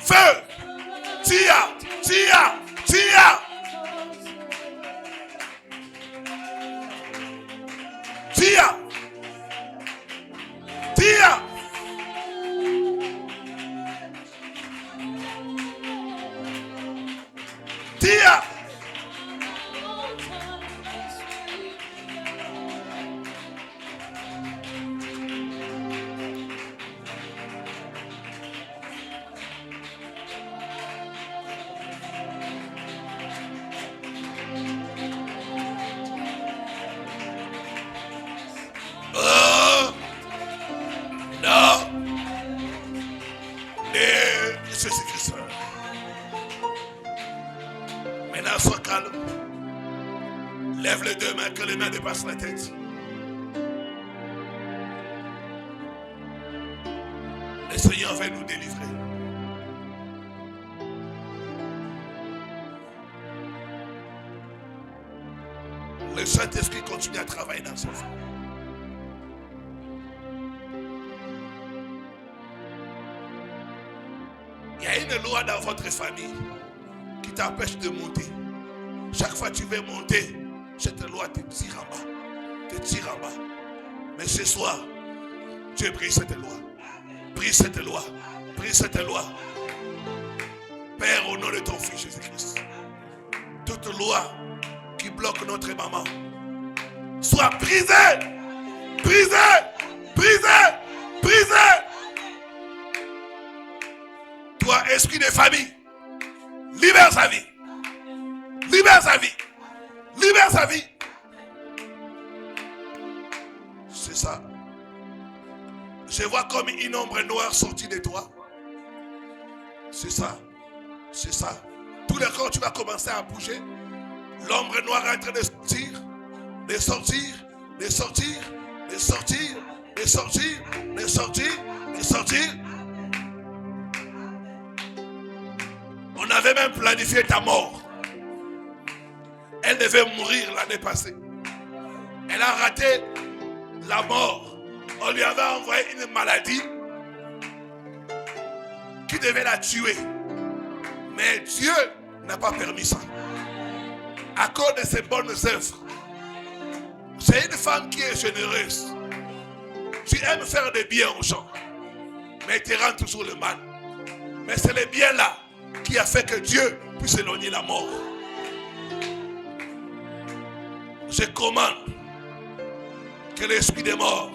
feu, tire, tire, tire, tire, tire. Tire. Oh non. Et c'est Christ. Maintenant, sois calme. Lève les deux mains, que les mains dépassent la tête. Le Seigneur va nous délivrer. Le Saint-Esprit continue à travailler dans son fond. Il y a une loi dans votre famille qui t'empêche de monter. Chaque fois que tu veux monter, cette loi te tire en bas. Te tire en bas. Mais ce soir, Dieu brise cette loi. Brise cette loi. Brise cette loi. Père, au nom de ton Fils Jésus-Christ, toute loi qui bloque notre maman soit brisée. Brisée. Brisée. Brisée. Toi, esprit de famille, libère sa vie. Libère sa vie. Libère sa vie. C'est ça. Je vois comme une ombre noire sortie de toi. C'est ça. C'est ça. Tout le corps, tu vas commencer à bouger. L'ombre noire est en train de sortir. De sortir. De sortir. De sortir. De sortir. De sortir. De sortir. On avait même planifié ta mort. Elle devait mourir l'année passée. Elle a raté la mort. On lui avait envoyé une maladie qui devait la tuer. Mais Dieu n'a pas permis ça. À cause de ses bonnes œuvres. C'est une femme qui est généreuse. Tu aimes faire des biens aux gens. Mais tu rends toujours le mal. Mais c'est le bien là qui a fait que Dieu puisse éloigner la mort. Je commande que l'esprit des morts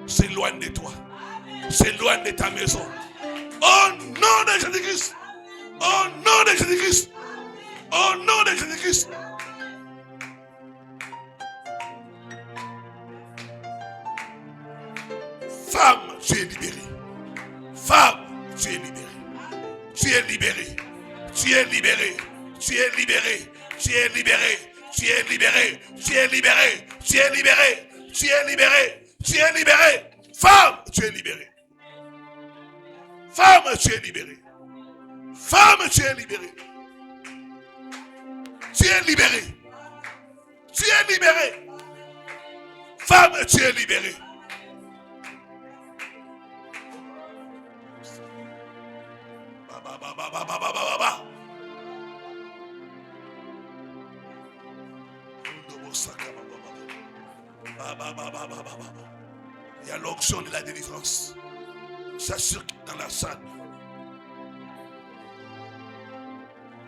s'éloigne de toi, s'éloigne de ta maison. Au nom de Jésus-Christ, au nom de Jésus-Christ, Au nom de Jésus-Christ. Femme, tu es libérée. Femme, tu es libérée. Tu es libérée. Tu es libérée. Tu es libérée. Tu es libérée. Tu es libérée. Tu es libérée. Tu es libérée. Tu es libérée. Tu es libérée. Femme, tu es libérée. Femme, tu es libérée. Femme, tu es libérée. Tu es libérée. Tu es libérée. Femme, tu es libérée. Il y a l'onction de la délivrance. S'assure que dans la salle.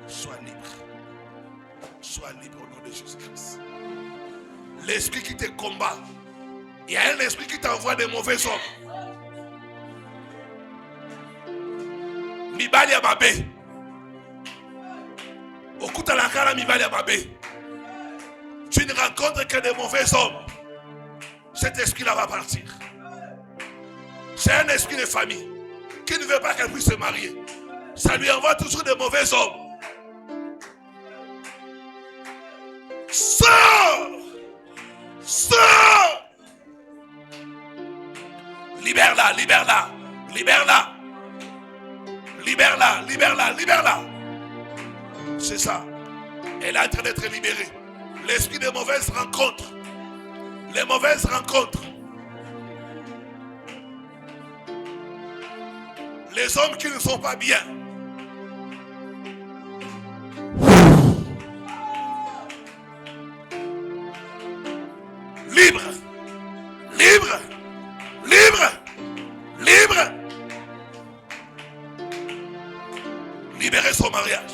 Sois libre. Sois libre au nom de Jésus-Christ. L'esprit qui te combat. Il y a un esprit qui t'envoie des mauvais hommes. Mibali ya mabe. Okuta la kara mibali ya mabe. Tu ne rencontres que des mauvais hommes. Cet esprit-là va partir. C'est un esprit de famille qui ne veut pas qu'elle puisse se marier. Ça lui envoie toujours des mauvais hommes. Sors! Sors! Libère-la, libère-la, libère-la. Libère-la, libère-la, libère-la. C'est ça. Elle est en train d'être libérée. L'esprit des mauvaises rencontres. Les mauvaises rencontres. Les hommes qui ne sont pas bien. Libre. Libre. Libre. Libre. Libérer son mariage.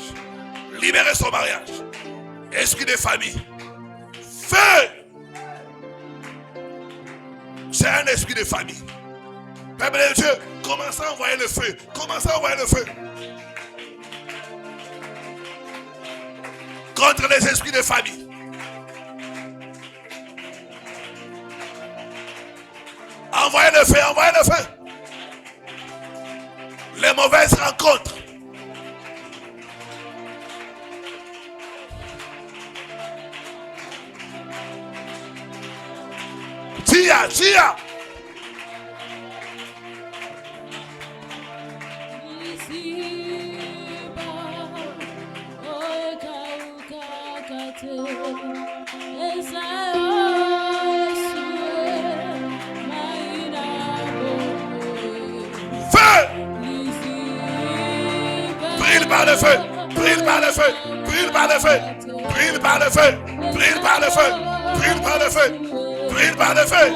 Libérer son mariage. Esprit de famille. Feu. C'est un esprit de famille. Peuple de Dieu, commencez à envoyer le feu. Commencez à envoyer le feu. Contre les esprits de famille. Envoyez le feu, envoyez le feu. Les mauvaises rencontres. Tia, tia. Feu. Brille par le feu. Brille par le feu. Brille par le feu. Brille par le feu. Brille par le feu. Brille par le feu. Brille par le feu.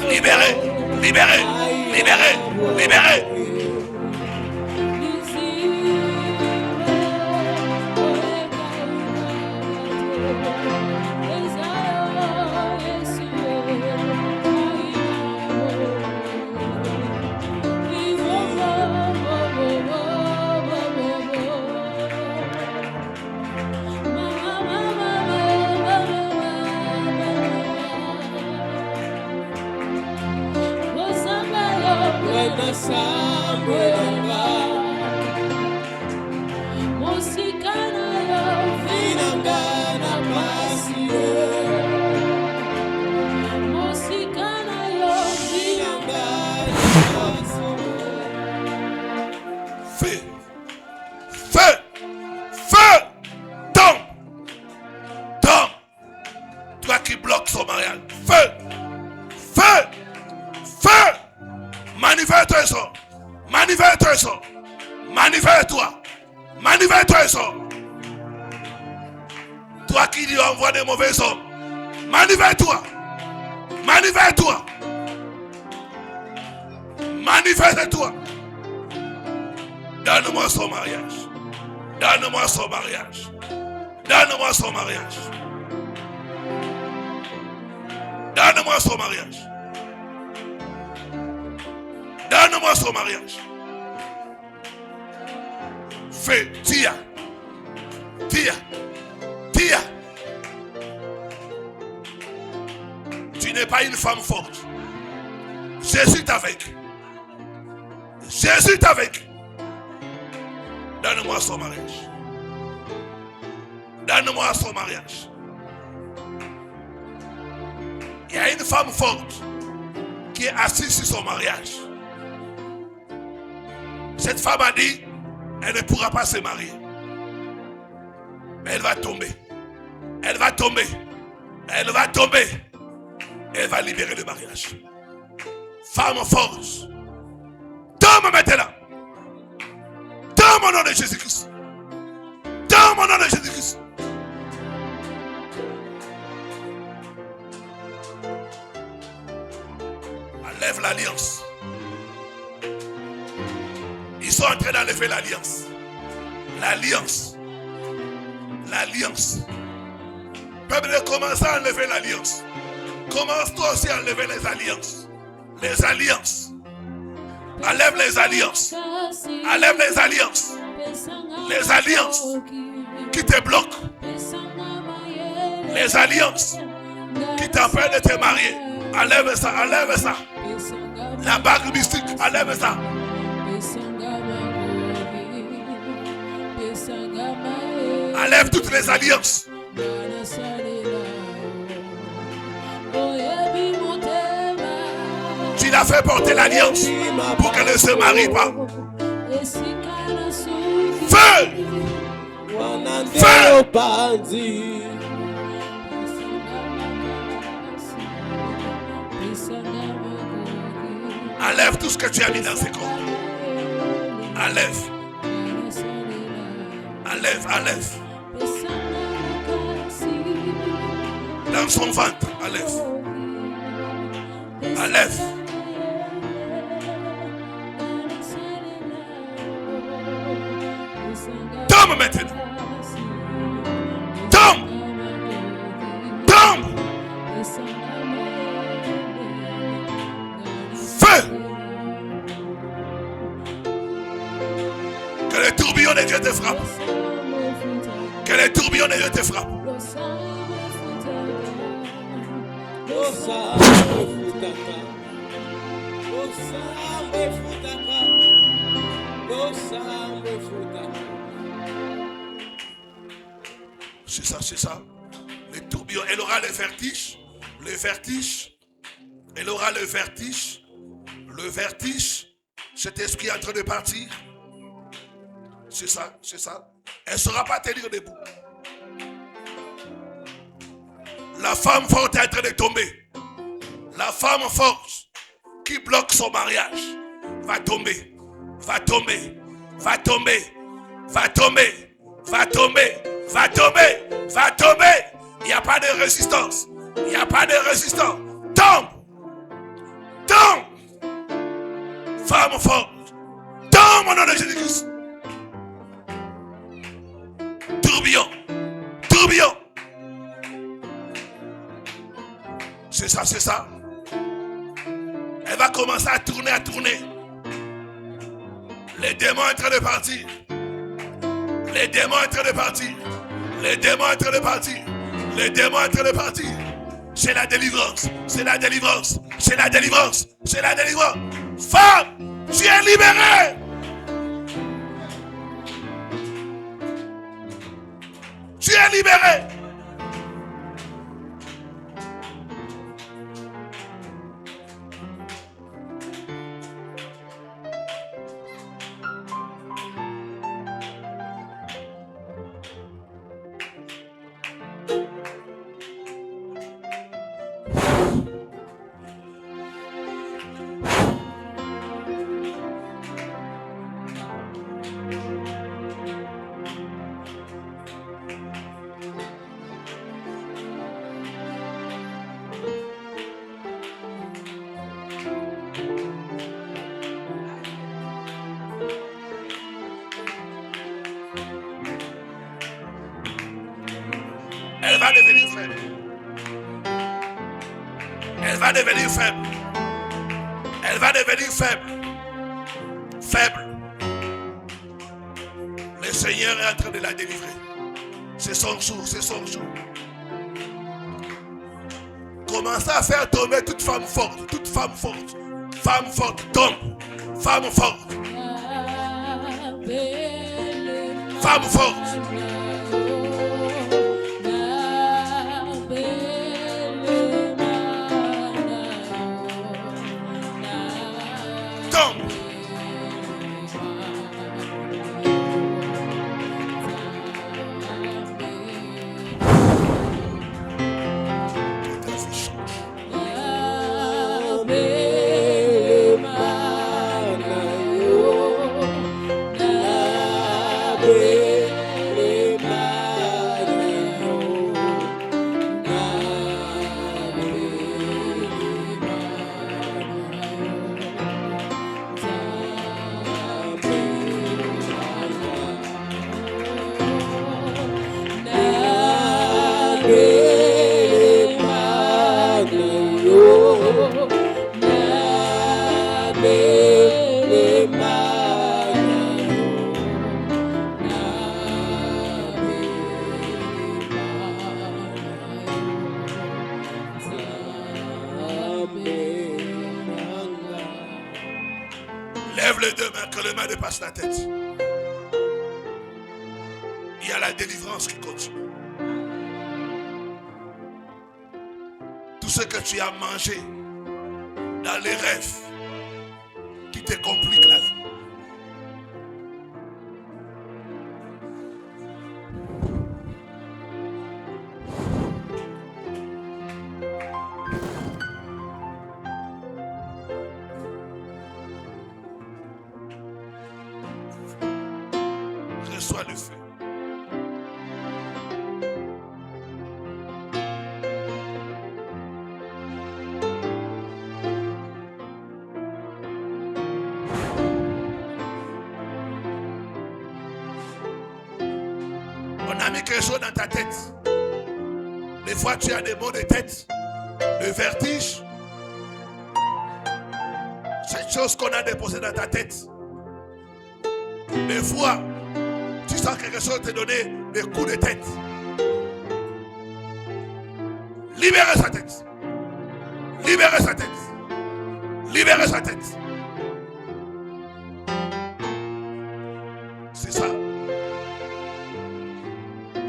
Libérez, libérez, libérez, libérez. Feu, feu, feu, tombe, tombe. Toi qui bloques son mariage, feu, feu, feu. Manifeste-toi et sors. Manifeste-toi et sors. Manifeste-toi. Manifeste-toi et sors. Toi qui lui envoies des mauvais hommes. Manifeste-toi. Manifeste-toi. Manifeste-toi. Donne-moi son mariage. Donne-moi son mariage. Donne-moi son mariage. Donne-moi son mariage. Donne-moi son mariage. Fais, tire. Tire. Tire. Tu n'es pas une femme forte. Jésus t'avec. Jésus t'avec. Donne-moi son mariage. Donne-moi son mariage. Il y a une femme forte qui est assise sur son mariage. Cette femme a dit, elle ne pourra pas se marier. Mais elle va tomber. Elle va tomber. Elle va tomber. Elle va libérer le mariage. Femme forte. Tombe maintenant. Dans mon nom de Jésus-Christ. Dans mon nom de Jésus-Christ. Enlève l'alliance. Ils sont en train d'enlever l'alliance. L'alliance. L'alliance. Peuple, commence à enlever l'alliance. Commence toi aussi à enlever les alliances. Les alliances. Enlève les alliances. Enlève les alliances. Les alliances qui te bloquent. Les alliances qui t'empêchent de te marier. Enlève ça, enlève ça. La bague mystique, enlève ça. Enlève toutes les alliances. Tu l'as fait porter l'alliance pour qu'elle ne se marie pas. Feu! Feu! Enlève tout ce que tu as mis dans ses corps. Enlève. Enlève, enlève. Dans son ventre, enlève. Enlève. Tombe maintenant. Tombe. Tombe. Feu. Que les tourbillons de Dieu te frappent. Que les tourbillons de Dieu te frappent. C'est ça, c'est ça. Les tourbillons. Elle aura le vertige. Le vertige. Elle aura le vertige. Le vertige. Cet esprit est en train de partir. C'est ça, c'est ça. Elle ne saura pas tenir debout. La femme forte est en train de tomber. La femme forte qui bloque son mariage va tomber. Va tomber. Va tomber. Va tomber. Va tomber. Va tomber. Va tomber. Il n'y a pas de résistance. Il n'y a pas de résistance. Tombe. Tombe. Femme forte. Tombe au nom de Jésus-Christ. Tourbillon. Tourbillon. C'est ça, c'est ça. Elle va commencer à tourner, à tourner. Les démons sont en train de partir. Les démons sont en train de partir. Les démons sont en train de partir. Les démons sont en train de partir. C'est la délivrance. C'est la délivrance. C'est la délivrance. C'est la délivrance. Femme, tu es libérée. Tu es libérée. Elle va devenir frère. Elle va devenir faible. Elle va devenir faible. Faible. Le Seigneur est en train de la délivrer. C'est son jour, c'est son jour. Commencez à faire tomber toute femme forte, toute femme forte. Femme forte, tombe. Femme forte. Femme forte. Tombe. Lève les deux mains, que les mains dépassent la tête. Il y a la délivrance qui continue. Tout ce que tu as mangé dans les rêves qui te compliquent la vie. Reçois le feu. On a mis quelque chose dans ta tête. Des fois, tu as des maux de tête, de vertige. Cette chose qu'on a déposée dans ta tête. Des fois, tu sens quelque chose te donner des coups de tête. Libérez sa tête. Libérez sa tête. Libérez sa tête. C'est ça.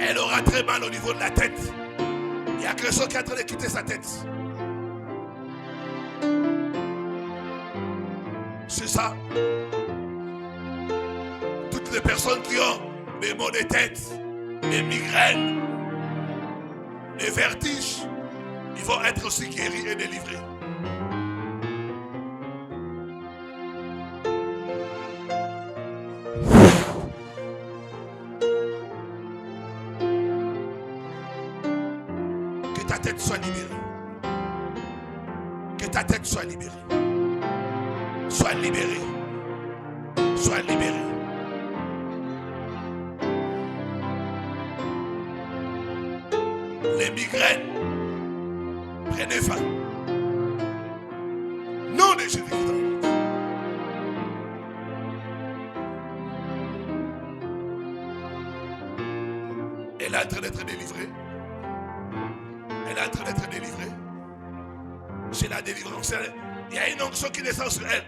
Elle aura très mal au niveau de la tête. Il y a quelque chose qui est en train de quitter sa tête. C'est ça. Toutes les personnes qui ont des maux de tête, des migraines, des vertiges, ils vont être aussi guéris et délivrés. Que ta tête soit libérée. Que ta tête soit libérée. Sois libéré. Sois libéré. Les migraines, prenez fin. Nom de Jésus-Christ. Elle est en train d'être délivrée. Elle est en train d'être délivrée. C'est la délivrance. Il y a une onction qui descend sur elle.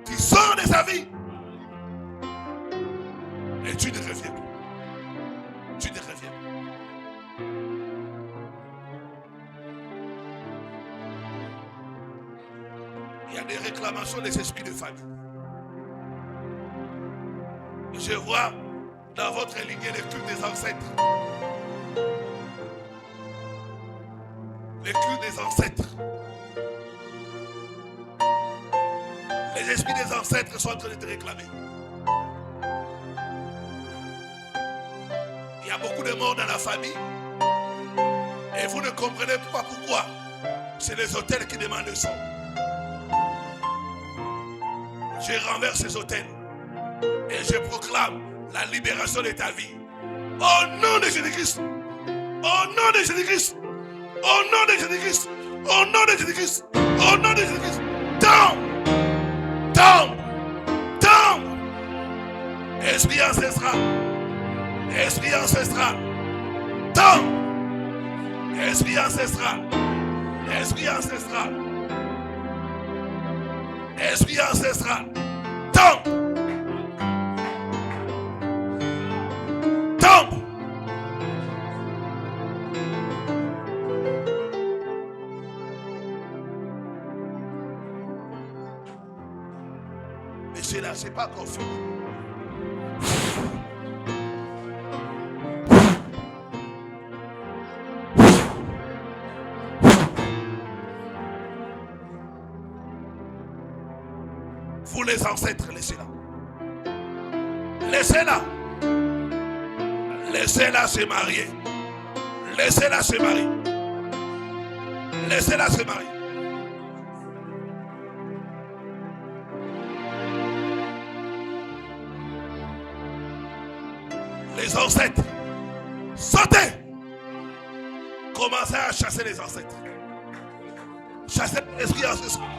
Tu sors de sa vie et tu ne reviens plus. Tu ne reviens plus. Il y a des réclamations des esprits de famille. Je vois dans votre lignée les cultes des ancêtres. Les cultes des ancêtres. Les esprits des ancêtres sont en train de te réclamer. Il y a beaucoup de morts dans la famille. Et vous ne comprenez pas pourquoi. C'est les hôtels qui demandent le sang. Je renverse ces hôtels et je proclame la libération de ta vie. Au nom de Jésus-Christ. Au nom de Jésus-Christ. Au nom de Jésus-Christ. Au nom de Jésus-Christ. Au nom de Jésus-Christ. Tombe. Tombe. Tombe. Esprit ancestral. Esprit ancestral. Tombe. Esprit ancestral. Esprit ancestral. Esprit ancestral. Tombe. Tombe. Mais c'est là, c'est pas encore fini. Vous les ancêtres, laissez-la. Laissez-la. Laissez-la se marier. Laissez-la se marier. Laissez-la se marier. Les ancêtres, sautez. Commencez à chasser les ancêtres. Chasser l'esprit ancestral.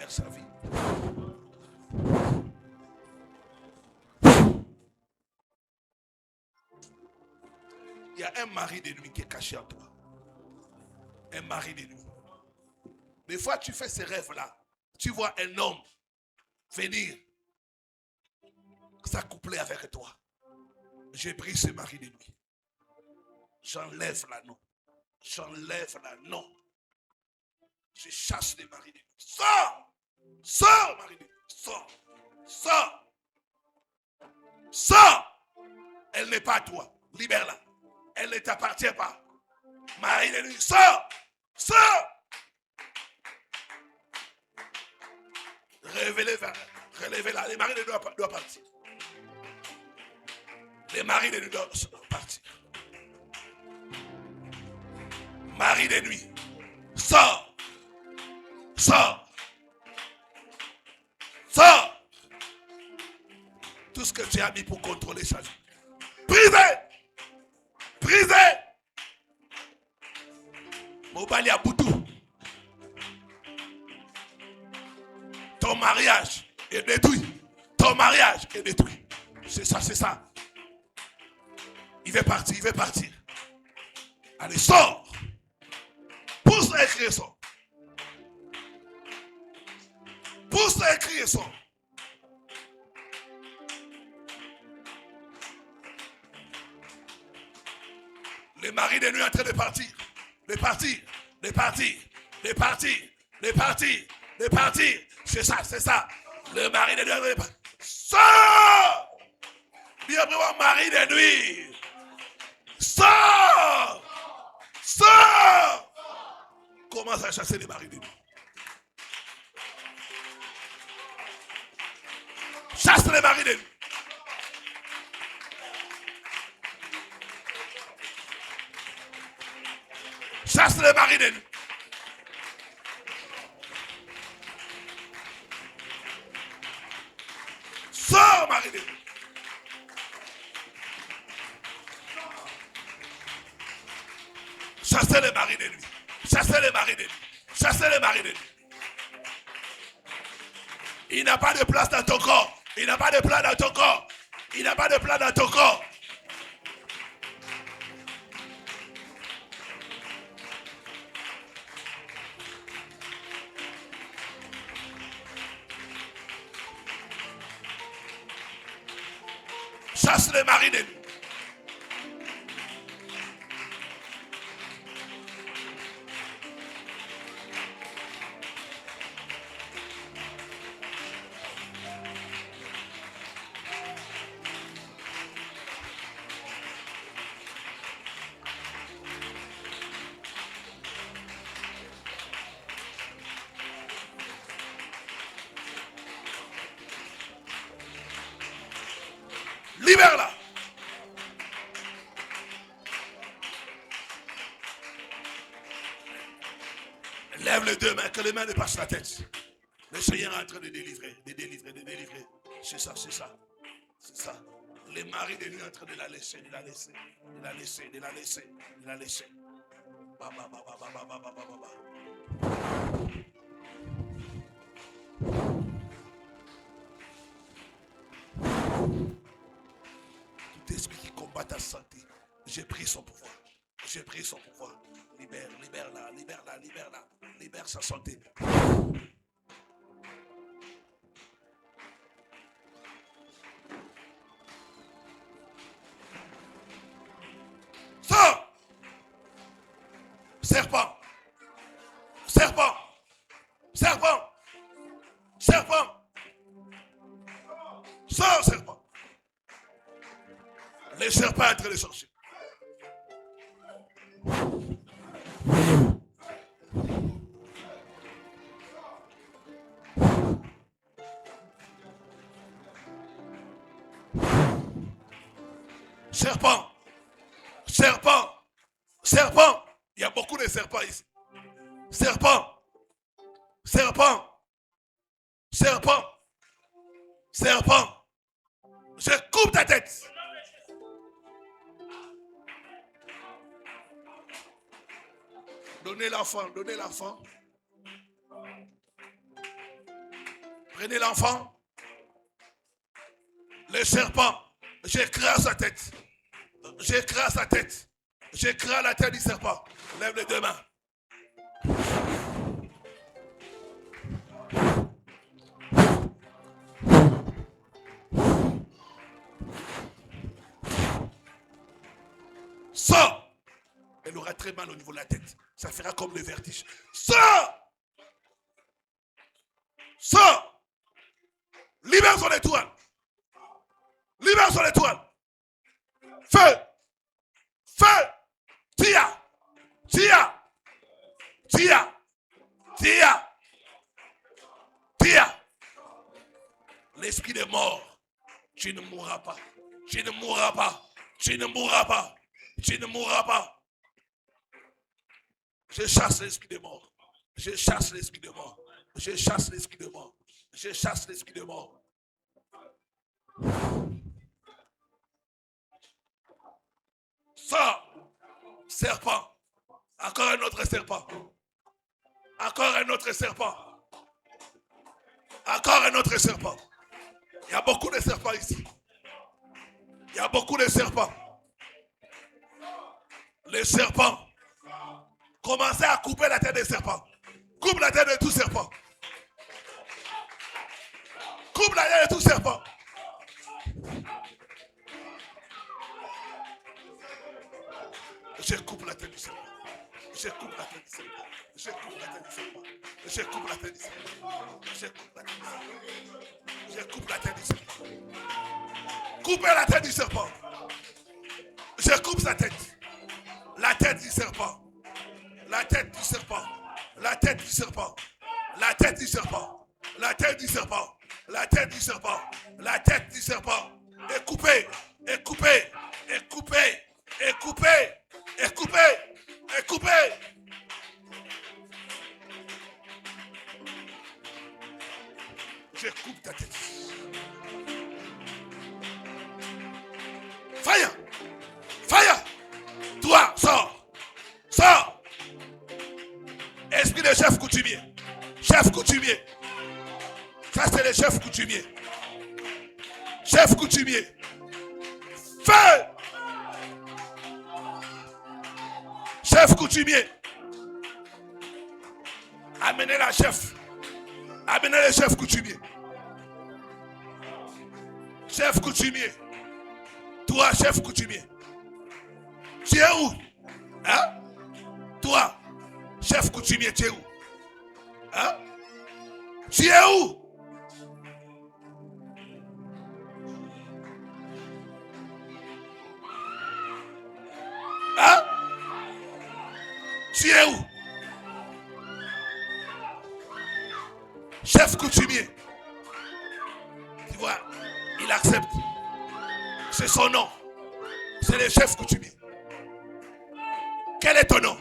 Sa vie. Il y a un mari de nuit qui est caché en toi. Un mari de nuit. Des fois, tu fais ces rêves-là. Tu vois un homme venir s'accoupler avec toi. J'ai pris ce mari de nuit. J'enlève l'anneau. J'enlève l'anneau. Je chasse les maris de nuit. Sors! Sors, mari de nuit. Sors! Sors! Sors! Elle n'est pas à toi. Libère-la. Elle ne t'appartient pas. Mari de nuit, sors! Sors! Relevez-la. Les maris de nuit doivent partir. Les maris de nuit doivent partir. Mari de nuit, sors! Sors! Sors! Tout ce que tu as mis pour contrôler sa vie. Brisez! Brisez! Mobali à Boutou. Ton mariage est détruit. Ton mariage est détruit. C'est ça, c'est ça. Il veut partir, il veut partir. Allez, sors! Pousse à écrire ça. Pousse à écrire ça. Les maris de nuit en train de partir. De partir. De partir. De partir. De partir. De partir. C'est ça, c'est ça. Le mari de nuit. Sors! Bienvenue au mari de nuit. Sors! Sors! Commence à chasser les maris de nuit. Chasse les maris de nuit. Chasse les maris de nuit. Chassez les maris de nuit. Chassez les maris de nuit. Chassez les maris de nuit. Il n'a pas de place dans ton corps. Il n'a pas de place dans ton corps. Il n'a pas de place dans ton corps. Chasse les maris de nuit. Libère-la. Lève les deux mains, que les mains dépassent la tête. Le Seigneur est en train de délivrer, de délivrer, de délivrer. C'est ça, c'est ça. C'est ça. Les maris de nuit sont en train de la laisser, de la laisser, de la laisser, de la laisser, de la laisser. Ba, ba, ba, ba, ba, ba, ba, ba, ba, ba. Tout esprit qui combat ta santé, j'ai pris son pouvoir. J'ai pris son pouvoir. Libère, libère-la, libère-la, libère-la. Libère sa santé. Sors! Serpent! Serpent! Serpent! Serpent! Sors, serpent! Les serpents entre les sorciers. Serpent, serpent, serpent. Il y a beaucoup de serpents ici. Serpent, serpent, serpent, serpent. Je coupe ta tête. Donnez l'enfant, donnez l'enfant. Prenez l'enfant. Le serpent, j'écrase sa tête. J'écrase sa tête. J'écrase la tête du serpent. Lève les deux mains. Sors. Elle aura très mal au niveau de la tête. Ça fera comme le vertige. Sors. Sors. Libère son étoile. Libère son étoile. Feu. Feu. Tia. Tia. Tia. Tia. Tia. L'esprit de mort. Tu ne mourras pas. Tu ne mourras pas. Tu ne mourras pas. Tu ne mourras pas. Je chasse l'esprit de mort. Je chasse l'esprit de mort. Je chasse l'esprit de mort. Je chasse l'esprit de mort. Sors. Serpent. Encore un autre serpent. Encore un autre serpent. Encore un autre serpent. Il y a beaucoup de serpents ici. Il y a beaucoup de serpents. Les serpents. Commencez à couper la tête des serpents. Coupe la tête de tout serpent. Coupe la tête de tout serpent. Je coupe la tête du serpent. Je coupe la tête du serpent. Je coupe la tête du serpent. Je coupe la tête du serpent. Je coupe la tête du serpent. Je coupe la tête du serpent. Coupez la tête du serpent. Je coupe sa tête. La tête du serpent. La tête du serpent. La tête du serpent. La tête du serpent. La tête du serpent. La tête du serpent. La tête du serpent. Et coupée. Et coupée. Et coupée. Et coupée. Et coupée. Et coupée. Je coupe ta tête. Fire. Fire. Toi, sors. Sors. l'esprit des chefs coutumiers. Chef coutumier. Ça, c'est les chefs coutumiers. Chef coutumier. Feu! Chef coutumier. Amenez la chef. Amenez les chefs coutumiers. Chef coutumier. Toi, chef coutumier. Tu es où? Hein? Toi, chef coutumier, tu es où? Hein? Tu es où? Hein? Tu es où? Chef coutumier. Tu vois, il accepte. C'est son nom. C'est le chef coutumier. Quel est ton nom?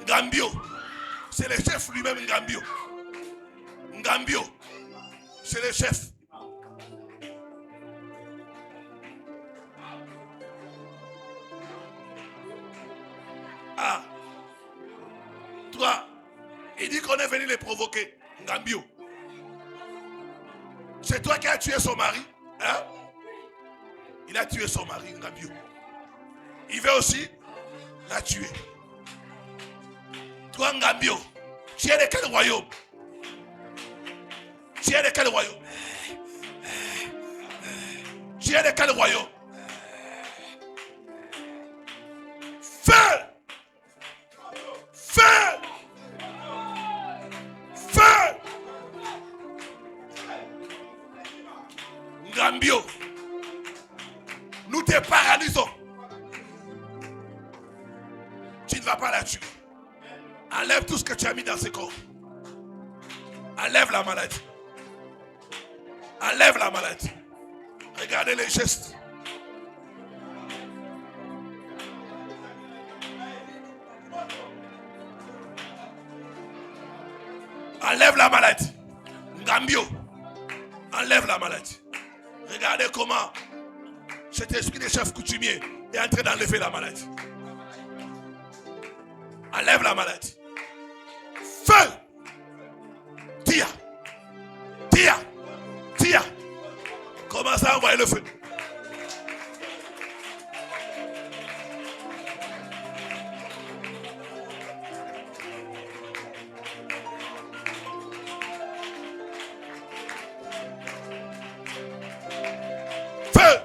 Ngambio. C'est le chef lui-même, Ngambio. Ngambio. C'est le chef. Ah. Toi, il dit qu'on est venu les provoquer. Ngambio. C'est toi qui as tué son mari. Hein? Il a tué son mari, Ngambio. Il veut aussi la tuer. Toi, Ngambio, tu es de quel royaume? Tu es de quel royaume? Tu es de quel royaume? Feu! Feu! Feu! Ngambio, nous te paralysons. Tu ne vas pas la tuer. Enlève tout ce que tu as mis dans ce corps. Enlève la maladie. Enlève la maladie. Regardez les gestes. Enlève la maladie. Ngambio, enlève la maladie. Regardez comment cet esprit de chef coutumier est en train d'enlever la maladie. Enlève la maladie. Feu! Tire! Tire! Tire! Commence à envoyer le feu. Feu!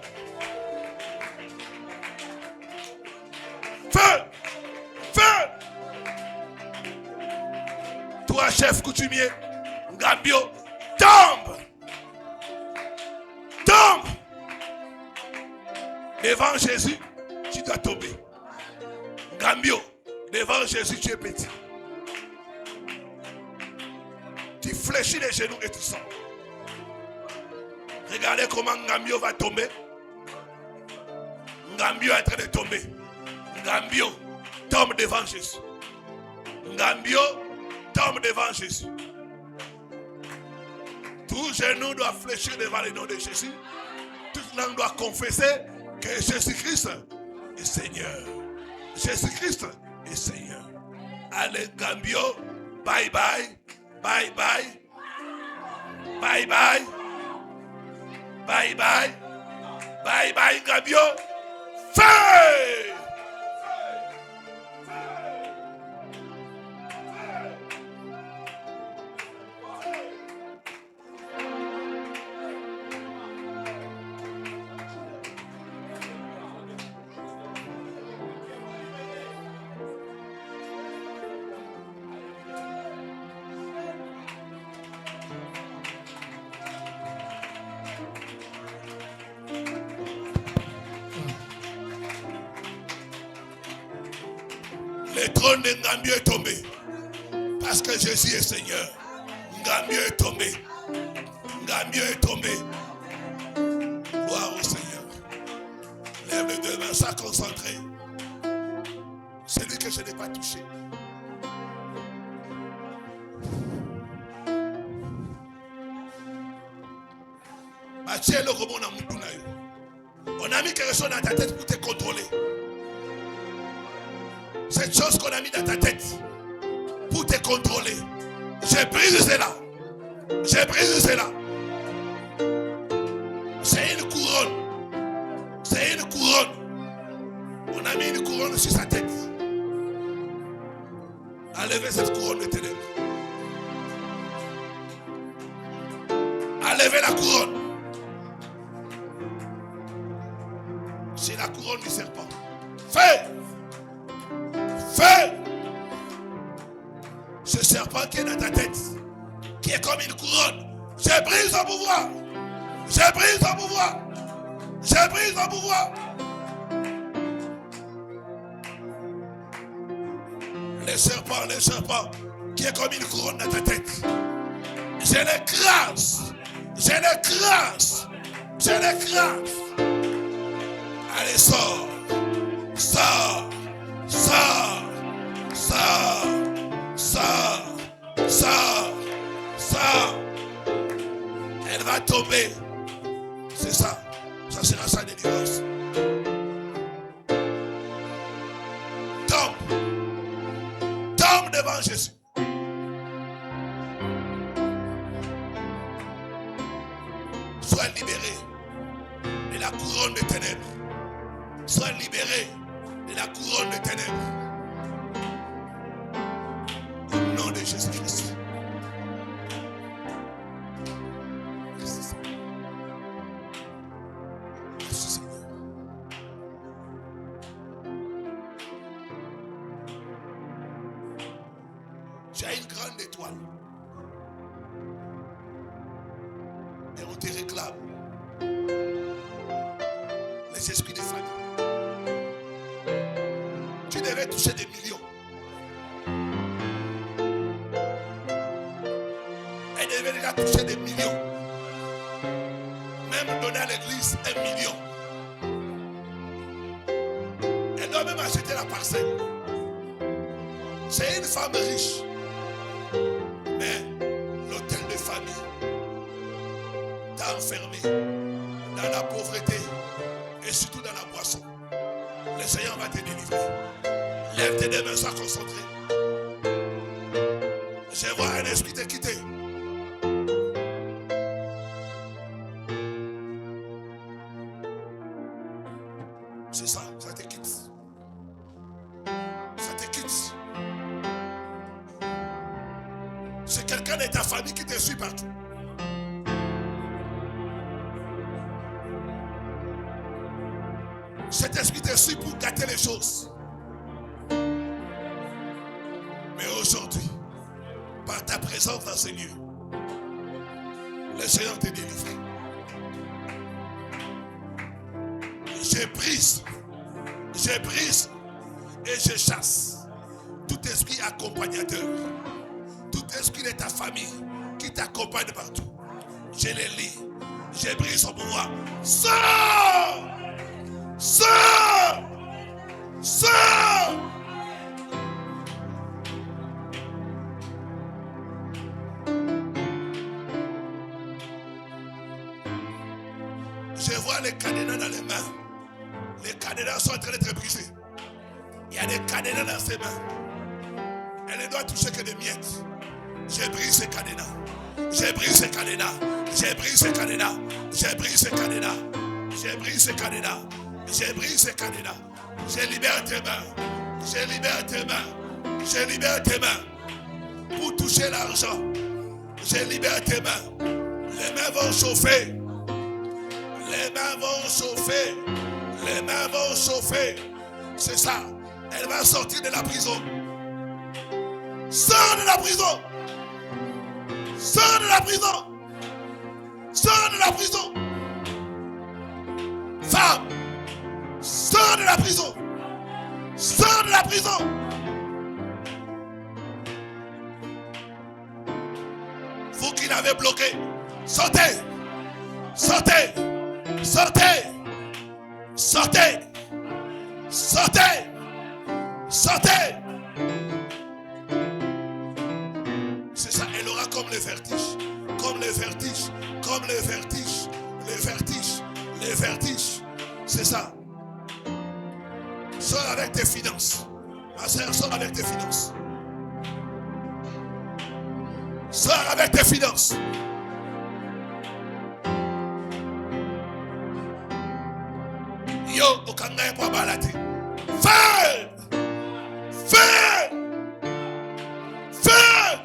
Feu! Feu! Toi, chef coutumier, Ngambio, tombe! Tombe! Devant Jésus, tu dois tomber. Ngambio, devant Jésus, tu es petit. Tu fléchis les genoux et tu sens. Regardez comment Ngambio va tomber. Ngambio est en train de tomber. Ngambio tombe devant Jésus. Ngambio tombe devant Jésus. Tout genou doit fléchir devant le nom de Jésus. Toute langue doit confesser que Jésus-Christ est Seigneur. Jésus-Christ est Seigneur. Allez, Ngambio, bye bye, bye bye, bye bye, bye bye, bye bye, Ngambio, feu! Le trône de Ngambio est tombé. Parce que Jésus est Seigneur. Ngambio est tombé. Ngambio est tombé. Gloire au Seigneur. Lève les deux mains, sois concentré. C'est lui que je n'ai pas touché. Batie le robot na mutu na yo. On a mis quelque chose dans ta tête pour te contrôler. Cette chose qu'on a mis dans ta tête pour te contrôler. J'ai brisé cela. J'ai brisé cela. C'est une couronne. C'est une couronne. On a mis une couronne sur sa tête. Enlevez cette couronne de ténèbres. Enlevez la couronne. C'est la couronne du serpent. Fais! Fais! Ce serpent qui est dans ta tête, qui est comme une couronne, j'ai pris son pouvoir. J'ai pris son pouvoir. J'ai pris son pouvoir. Le serpent qui est comme une couronne dans ta tête. Je l'écrase. Je l'écrase. Je l'écrase. Allez, sors. Sors. Sors. Sors. Sors. Sors. Sors. Elle va tomber. C'est ça. Ça sera sa délivrance. Tombe. Tombe devant Jésus. Sois libéré de la couronne des ténèbres. Sois libéré de la couronne des ténèbres. Au nom de Jésus-Christ. Merci Seigneur. Merci Seigneur. J'ai une grande étoile. Et on te réclame les esprits des familles. Tu devais toucher des millions. Elle devait déjà toucher des millions. Même donner à l'église 1 million. Elle doit même acheter la parcelle. C'est une femme riche. Mais l'hôtel de famille t'a enfermé dans la pauvreté et surtout dans la boisson. Le Seigneur va te délivrer. Lève tes deux mains, sois concentré. Je vois un esprit te quitter. C'est ça, ça te quitte. Ça te quitte. C'est quelqu'un de ta famille qui te suit partout. Cet esprit te suit pour gâter les choses. Mais aujourd'hui, par ta présence dans ces lieux, le Seigneur te délivre. Je brise et je chasse tout esprit accompagnateur, tout esprit de ta famille qui t'accompagne partout. Je les lis, je brise son pouvoir. Sors! Sors! Sors! Je vois les cadenas dans les mains. Les cadenas sont en train d'être brisés. Il y a des cadenas dans ses mains. Elle ne doit toucher que des miettes. Je brise ces cadenas. Je brise ces cadenas. Je brise ces cadenas. Je brise ces cadenas. Je brise ces cadenas. Je brise ces cadenas. Je libère tes mains. Je libère tes mains. Je libère tes mains. Pour toucher l'argent. Je libère tes mains. Les mains vont chauffer. Les mains vont chauffer. Les mains vont chauffer. C'est ça. Elle va sortir de la prison. Sors de la prison. Sors de la prison. Sors de la prison. Femme. Sors de la prison. Sors de la prison. Vous qui l'avez bloqué, sortez. Sortez. Sortez. Sortez. Sortez. Sortez. C'est ça, elle aura comme le vertige. Comme le vertige. Comme le vertige. Le vertige. Le vertige. C'est ça. Sors avec tes finances. Ma soeur, sors avec tes finances. Sors avec tes finances. Yo, okanga pour balate. Fais! Fais! Fais!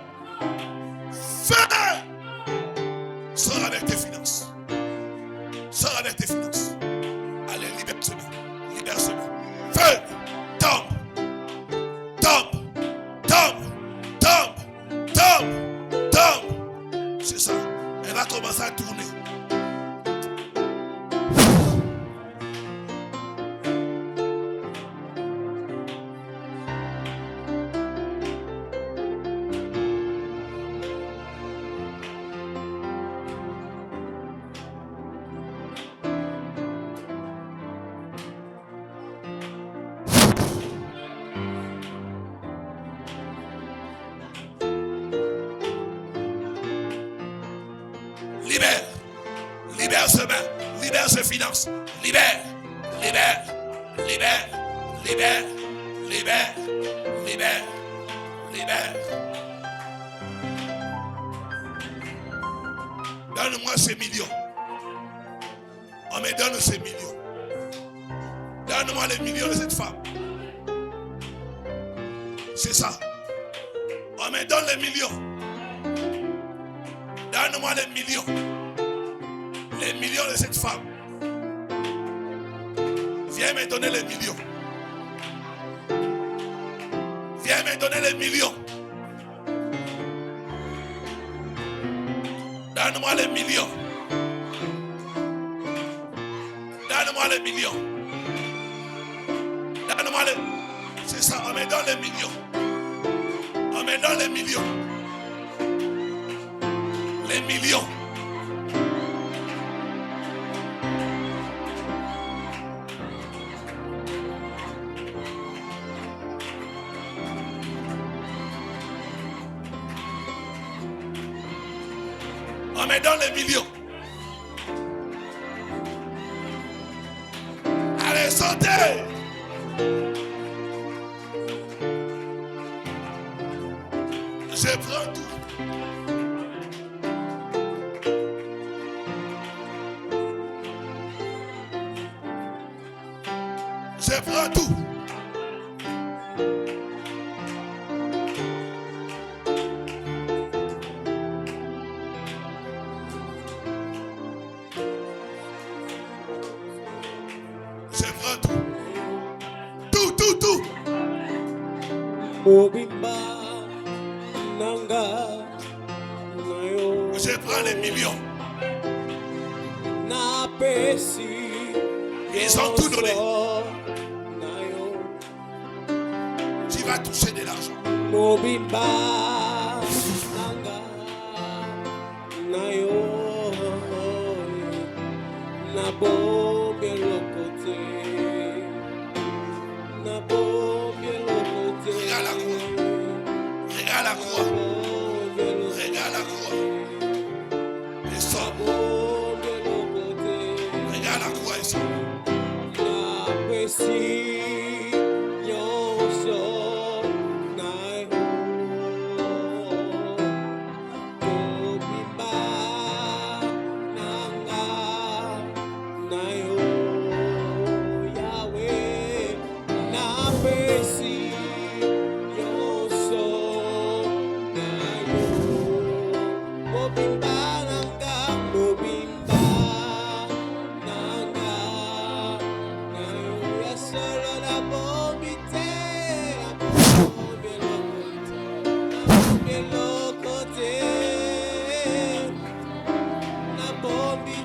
Fais! Sors avec tes finances. Sors avec tes finances. Allez, libère-moi. Libère-moi. Fais! Tombe! Tombe! Tombe! Tombe! Tombe! Tombe! C'est ça. Elle va commencer à tourner. Libère. Libère ce main. Libère ce finance. Libère. Libère. Libère. Libère. Libère. Libère. Libère. Donne-moi ces millions. On me donne ces millions. Donne-moi les millions de cette femme. C'est ça. On me donne les millions. Donne-moi les millions. Les millions de cette femme. Viens me donner les millions. Viens me donner les millions. Donne-moi les millions. Donne-moi les millions. Donne-moi les... C'est ça, on me donne les millions. On me donne les millions. Les millions. On me donne les millions. Allez, sautez. Je prends tout. Je prends tout. Je prends tout. Tout, tout, tout. Mobimba nanga nayo. Je prends les millions. Na pesi. Ils ont tout donné. Nayo. Tu vas toucher de l'argent. Mobimba nanga nayo. Na bombe lokote. Na bombe lokote. Regarde la croix. Regarde la croix. Regarde la croix. Et sort. Regarde la croix ici.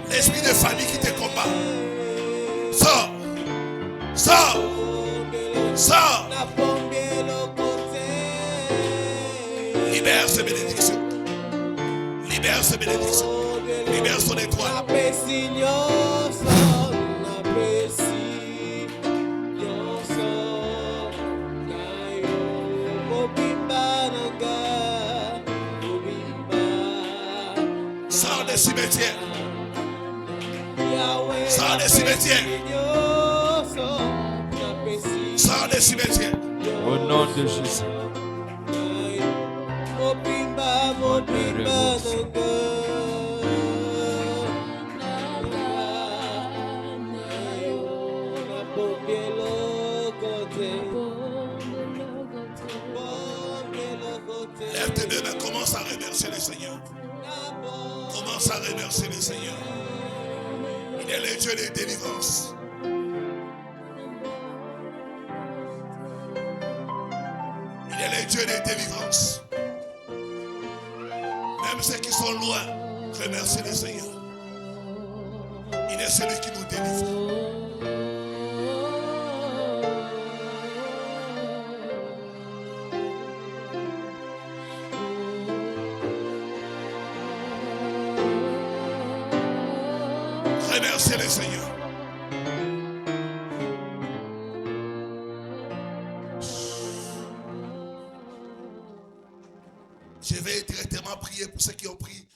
L'esprit de famille qui te combat. Sors. Sors. Sors. Libère ces bénédictions. Libère ces bénédictions. Libère son étoile. Sors des cimetières. Sors des cimetières. Sors des cimetières. Au nom de Jésus. Lève tes deux mains, commence à remercier le Seigneur. Commence à remercier le Seigneur. Il est le Dieu de délivrance. Il est le Dieu de délivrance. Même ceux qui sont loin, remerciez le Seigneur. Il est celui qui nous délivre. Remerciez le Seigneur. Je vais directement prier pour ceux qui ont pris